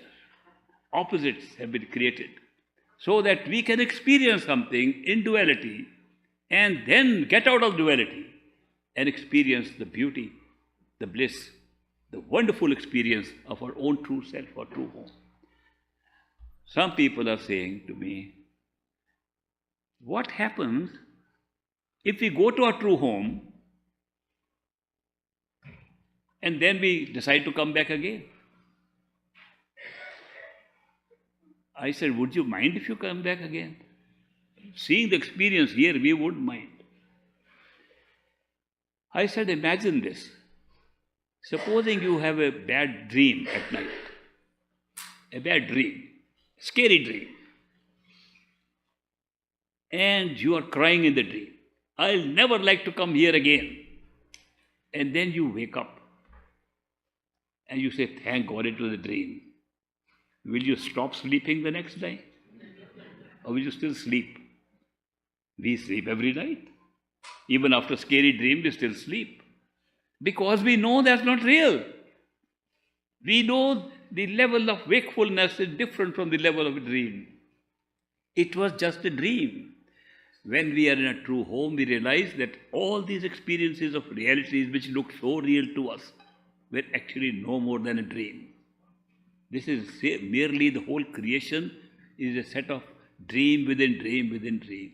opposites, have been created, so that we can experience something in duality and then get out of duality and experience the beauty, the bliss, the wonderful experience of our own true self or true home. Some people are saying to me, what happens if we go to our true home And then we decide to come back again. I said, would you mind if you come back again? Seeing the experience here, we wouldn't mind. I said, imagine this. Supposing you have a bad dream at night, a bad dream, scary dream, and you are crying in the dream. I'll never like to come here again. And then you wake up and you say, thank God it was a dream. Will you stop sleeping the next day? Or will you still sleep? We sleep every night. Even after a scary dream, we still sleep. Because we know that's not real. We know the level of wakefulness is different from the level of a dream. It was just a dream. When we are in a true home, we realize that all these experiences of realities which look so real to us were actually no more than a dream. This is merely the whole creation is a set of dream within dream within dream.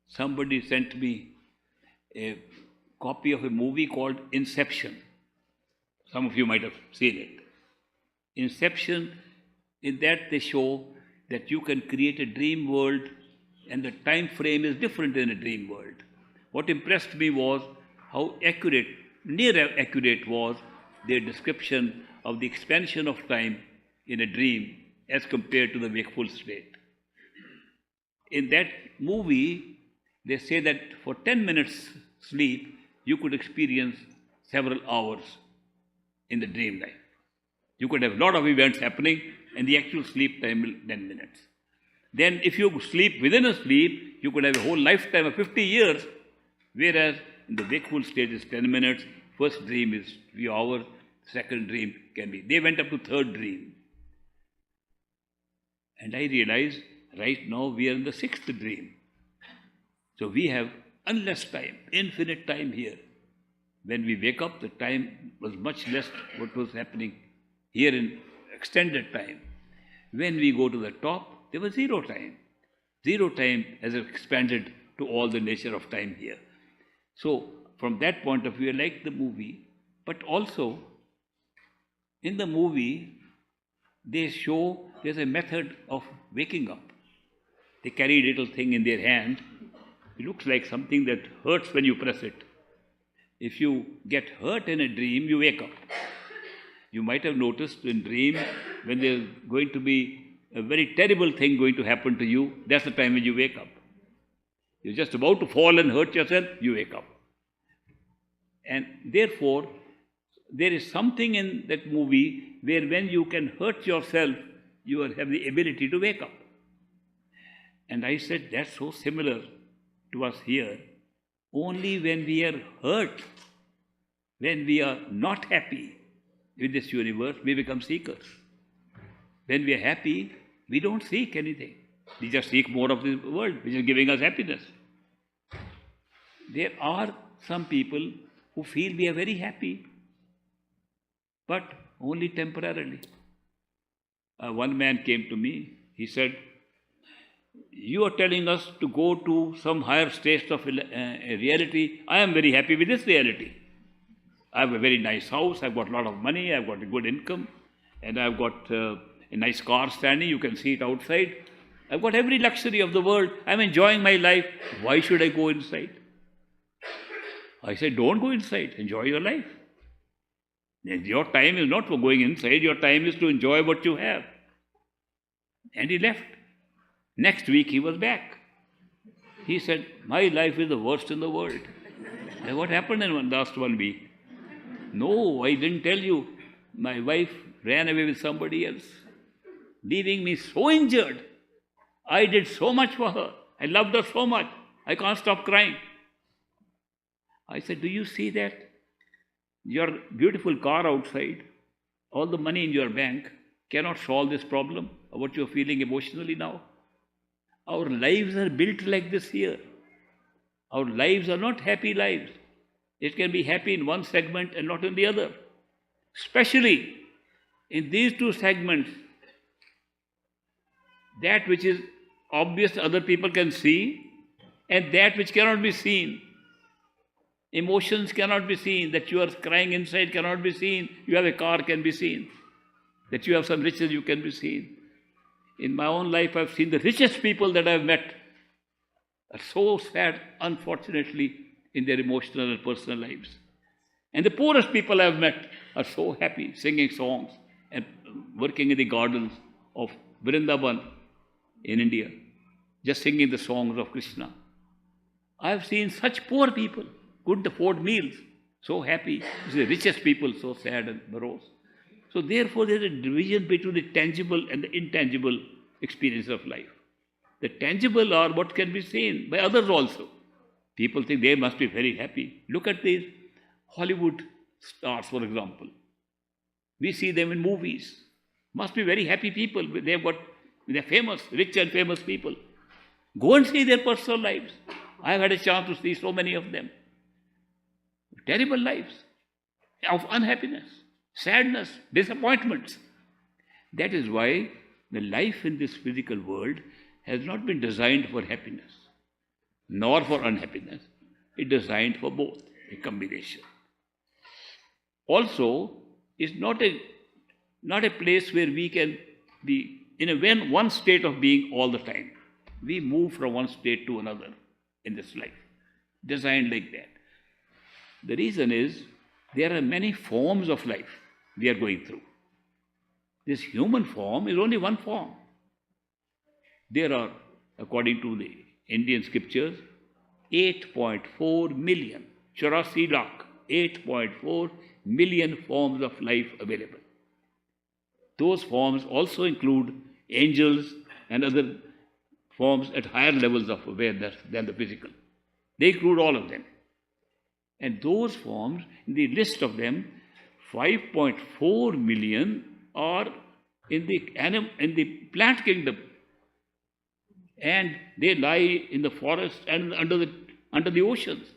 Somebody sent me a copy of a movie called Inception. Some of you might have seen it. Inception, in that they show that you can create a dream world and the time frame is different in a dream world. What impressed me was how accurate, near accurate was their description of the expansion of time in a dream as compared to the wakeful state. In that movie, they say that for 10 minutes sleep, you could experience several hours in the dream life. You could have a lot of events happening and the actual sleep time will 10 minutes. Then if you sleep within a sleep, you could have a whole lifetime of 50 years, whereas in the wakeful state is 10 minutes, first dream is few hours, second dream can be. They went up to third dream. And I realized right now we are in the sixth dream. So we have endless time, infinite time here. When we wake up, the time was much less what was happening here in extended time. When we go to the top, there was zero time. Zero time has expanded to all the nature of time here. So from that point of view, I like the movie, but also in the movie, they show there's a method of waking up. They carry a little thing in their hand. It looks like something that hurts when you press it. If you get hurt in a dream, you wake up. You might have noticed in dream when there's going to be a very terrible thing going to happen to you, that's the time when you wake up. You're just about to fall and hurt yourself, you wake up. And therefore, there is something in that movie where when you can hurt yourself, you have the ability to wake up. And I said, that's so similar to us here. Only when we are hurt, when we are not happy with this universe, we become seekers. When we are happy, we don't seek anything. We just seek more of the world, which is giving us happiness. There are some people who feel we are very happy, but only temporarily. One man came to me, he said, you are telling us to go to some higher states of reality. I am very happy with this reality. I have a very nice house, I've got a lot of money, I've got a good income, and I've got a nice car standing, you can see it outside. I've got every luxury of the world, I'm enjoying my life. Why should I go inside? I said, don't go inside, enjoy your life. Your time is not for going inside, your time is to enjoy what you have. And he left. Next week he was back. He said, my life is the worst in the world. And what happened in last 1 week? No, I didn't tell you. My wife ran away with somebody else, leaving me so injured. I did so much for her. I loved her so much. I can't stop crying. I said, do you see that? Your beautiful car outside, all the money in your bank cannot solve this problem of what you're feeling emotionally now. Our lives are built like this here. Our lives are not happy lives. It can be happy in one segment and not in the other. Especially in these two segments, that which is obvious other people can see and that which cannot be seen. Emotions cannot be seen. That you are crying inside cannot be seen. You have a car can be seen. That you have some riches you can be seen. In my own life, I've seen the richest people that I've met are so sad, unfortunately, in their emotional and personal lives. And the poorest people I've met are so happy, singing songs and working in the gardens of Vrindavan in India, just singing the songs of Krishna. I've seen such poor people, couldn't afford meals, so happy. The richest people, so sad and morose. So therefore, there is a division between the tangible and the intangible experience of life. The tangible are what can be seen by others also. People think they must be very happy. Look at these Hollywood stars, for example. We see them in movies. Must be very happy people. They're famous, rich and famous people. Go and see their personal lives. I've had a chance to see so many of them. Terrible lives of unhappiness, sadness, disappointments. That is why the life in this physical world has not been designed for happiness, nor for unhappiness. It's designed for both, a combination. Also, it's not a place where we can be in one state of being all the time. We move from one state to another in this life, designed like that. The reason is there are many forms of life we are going through. This human form is only one form. There are, according to the Indian scriptures, 8.4 million, 84 lakh, 8.4 million forms of life available. Those forms also include angels and other forms at higher levels of awareness than the physical. They include all of them. And those forms, in the list of them, 5.4 million are in the plant kingdom. And they lie in the forest and under the oceans.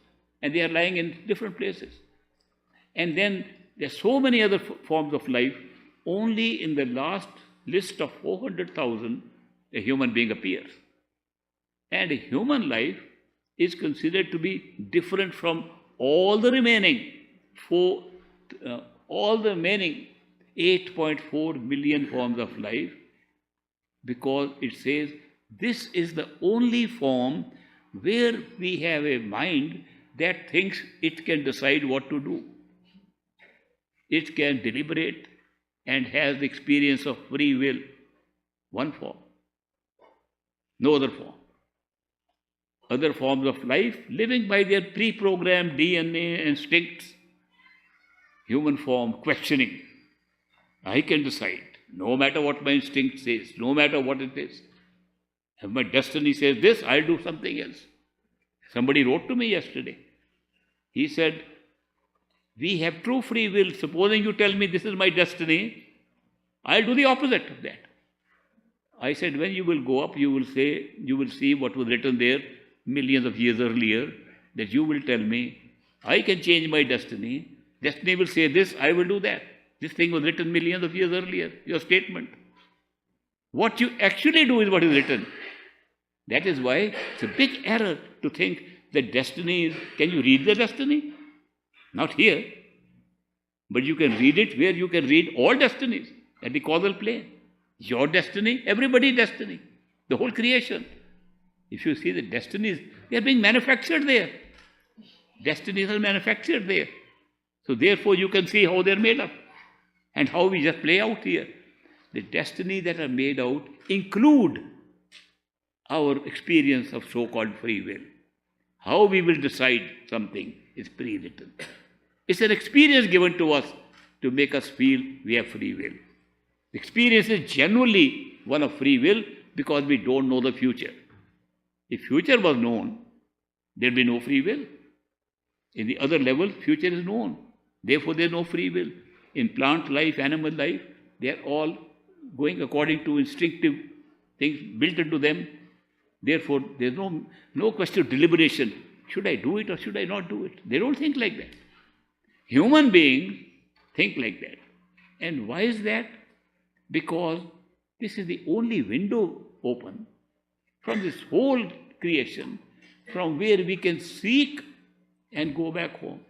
And they are lying in different places. And then there are so many other forms of life. Only in the last list of 400,000, a human being appears. And a human life is considered to be different from all the remaining 8.4 million forms of life, because it says this is the only form where we have a mind that thinks it can decide what to do. It can deliberate and has the experience of free will. One form, no other form. Other forms of life living by their pre-programmed DNA instincts. Human form questioning. I can decide, no matter what my instinct says, no matter what it is. If my destiny says this, I'll do something else. Somebody wrote to me yesterday. He said, we have true free will. Supposing you tell me this is my destiny, I'll do the opposite of that. I said, when you will go up, you will see what was written there millions of years earlier, that you will tell me, I can change my destiny. Destiny will say this, I will do that. This thing was written millions of years earlier, your statement. What you actually do is what is written. That is why it's a big error to think that destiny is, can you read the destiny? Not here. But you can read it where you can read all destinies at the causal plane. Your destiny, everybody's destiny, the whole creation. If you see the destinies, they are being manufactured there. Destinies are manufactured there. So therefore you can see how they are made up and how we just play out here. The destinies that are made out include our experience of so-called free will. How we will decide something is pre-written. It's an experience given to us to make us feel we have free will. The experience is genuinely one of free will because we don't know the future. If future was known, there would be no free will. In the other level, future is known. Therefore, there is no free will. In plant life, animal life, they are all going according to instinctive things built into them. Therefore, there is no question of deliberation. Should I do it or should I not do it? They don't think like that. Human beings think like that. And why is that? Because this is the only window open from this whole creation, from where we can seek and go back home.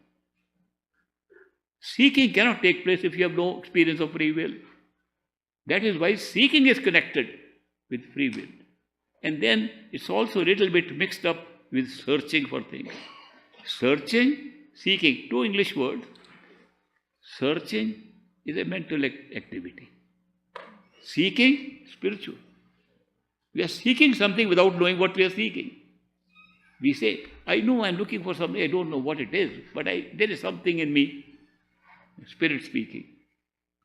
Seeking cannot take place if you have no experience of free will. That is why seeking is connected with free will. And then it's also a little bit mixed up with searching for things. Searching, seeking, two English words. Searching is a mental activity. Seeking, spiritual. We are seeking something without knowing what we are seeking. We say, I know I'm looking for something, I don't know what it is, but there is something in me. Spirit speaking.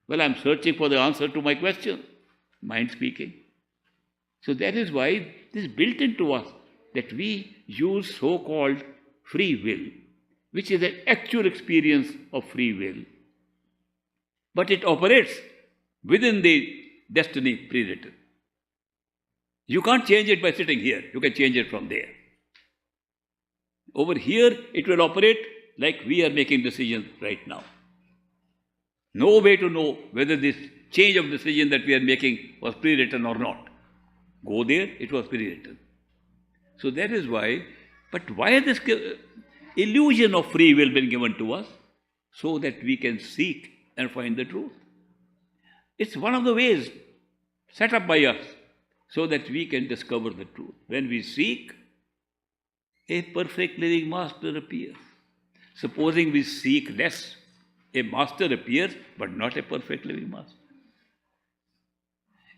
Well, I'm searching for the answer to my question. Mind speaking. So that is why this is built into us, that we use so-called free will, which is an actual experience of free will. But it operates within the destiny pre-written. You can't change it by sitting here. You can change it from there. Over here, it will operate like we are making decisions right now. No way to know whether this change of decision that we are making was pre-written or not. Go there, it was pre-written. So that is why, but why has this illusion of free will been given to us? So that we can seek and find the truth. It's one of the ways set up by us so that we can discover the truth. When we seek, a perfect living master appears. Supposing we seek less, a master appears, but not a perfect living master.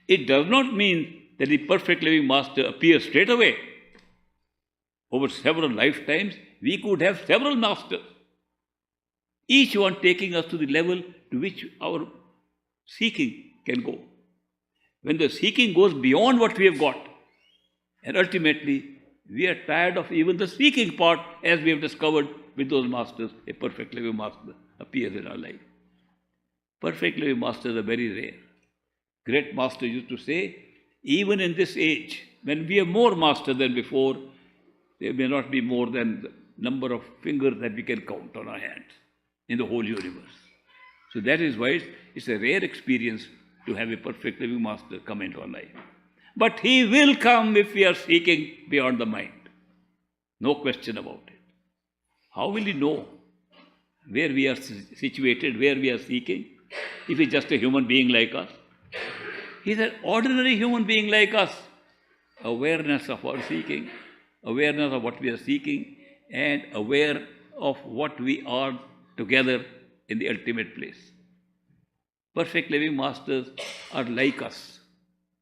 It does not mean that the perfect living master appears straight away. Over several lifetimes, we could have several masters, each one taking us to the level to which our seeking can go. When the seeking goes beyond what we have got, and ultimately we are tired of even the seeking part, as we have discovered with those masters, a perfect living master appears in our life. Perfect living masters are very rare. Great master used to say, even in this age, when we have more masters than before, there may not be more than the number of fingers that we can count on our hands in the whole universe. So that is why it's a rare experience to have a perfect living master come into our life. But he will come if we are seeking beyond the mind. No question about it. How will he know where we are situated, where we are seeking, if he's just a human being like us? He's an ordinary human being like us. Awareness of our seeking, awareness of what we are seeking, and aware of what we are together in the ultimate place. Perfect living masters are like us.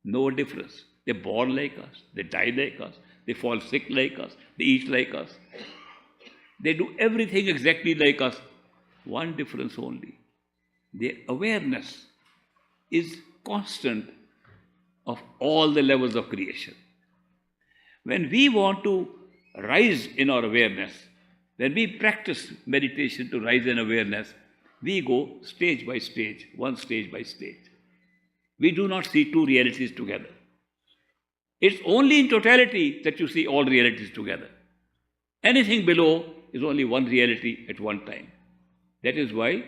No difference. They're born like us. They die like us. They fall sick like us. They eat like us. They do everything exactly like us. One difference only. Their awareness is constant of all the levels of creation. When we want to rise in our awareness, when we practice meditation to rise in awareness, we go stage by stage, one stage by stage. We do not see two realities together. It's only in totality that you see all realities together. Anything below is only one reality at one time. That is why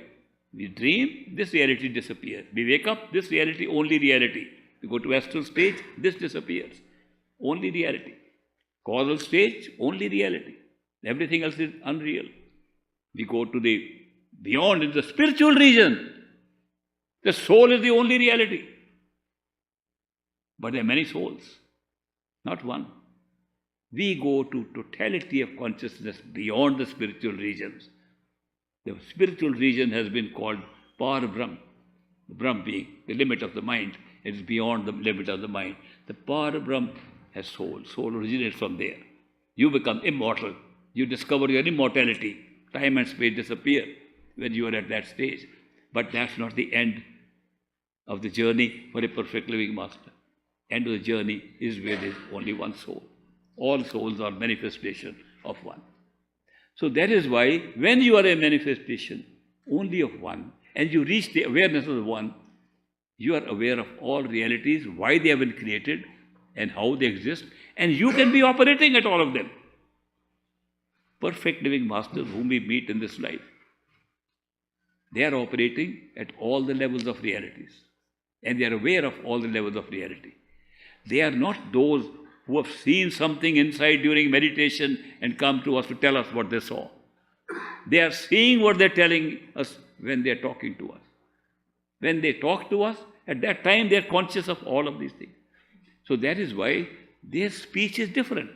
we dream, this reality disappears. We wake up, this reality, only reality. We go to astral stage, this disappears. Only reality. Causal stage, only reality. Everything else is unreal. We go to the beyond, in the spiritual region. The soul is the only reality. But there are many souls, not one. We go to totality of consciousness beyond the spiritual regions. The spiritual region has been called Par Brahm. The Brahm being the limit of the mind. It is beyond the limit of the mind. The Par Brahm has soul. Soul originates from there. You become immortal. You discover your immortality. Time and space disappear when you are at that stage. But that's not the end of the journey for a perfect living master. End of the journey is where there is only one soul. All souls are manifestation of one. So that is why when you are a manifestation only of one, and you reach the awareness of the one, you are aware of all realities, why they have been created, and how they exist, and you can be operating at all of them. Perfect living masters whom we meet in this life, they are operating at all the levels of realities, and they are aware of all the levels of reality. They are not those who have seen something inside during meditation and come to us to tell us what they saw. They are seeing what they're telling us when they're talking to us. When they talk to us, at that time they're conscious of all of these things. So that is why their speech is different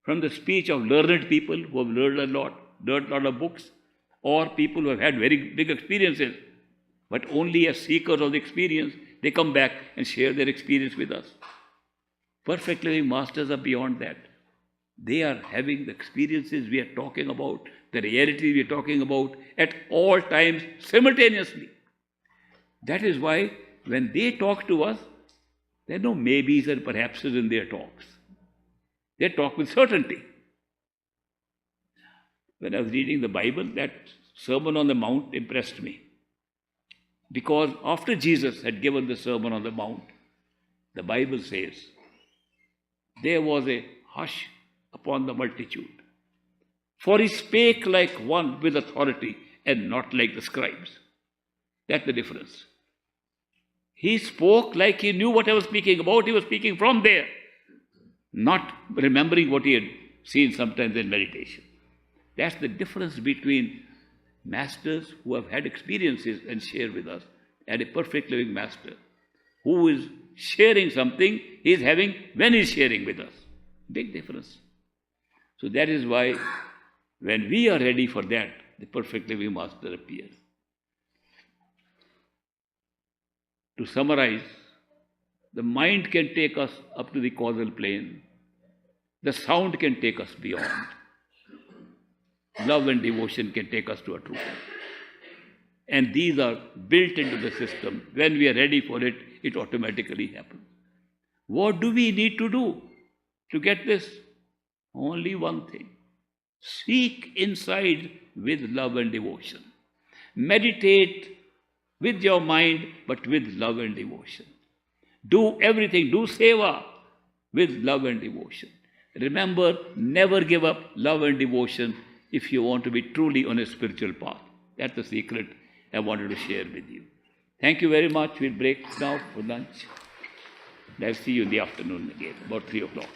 from the speech of learned people who have learned a lot of books, or people who have had very big experiences. But only as seekers of the experience, they come back and share their experience with us. Perfect living masters are beyond that. They are having the experiences we are talking about, the reality we are talking about at all times simultaneously. That is why when they talk to us, there are no maybes and perhapses in their talks. They talk with certainty. When I was reading the Bible, that Sermon on the Mount impressed me. Because after Jesus had given the Sermon on the Mount, the Bible says, there was a hush upon the multitude. For he spake like one with authority and not like the scribes. That's the difference. He spoke like he knew what I was speaking about. He was speaking from there, not remembering what he had seen sometimes in meditation. That's the difference between masters who have had experiences and share with us, and a perfect living master who is sharing something he is having when he is sharing with us. Big difference. So that is why when we are ready for that, the perfect living master appears. To summarize, the mind can take us up to the causal plane. The sound can take us beyond. Love and devotion can take us to a truth. And these are built into the system. When we are ready for it, it automatically happens. What do we need to do to get this? Only one thing. Seek inside with love and devotion. Meditate with your mind, but with love and devotion. Do everything, do seva with love and devotion. Remember, never give up love and devotion if you want to be truly on a spiritual path. That's the secret I wanted to share with you. Thank you very much. We'll break now for lunch. I'll see you in the afternoon again, about 3 o'clock.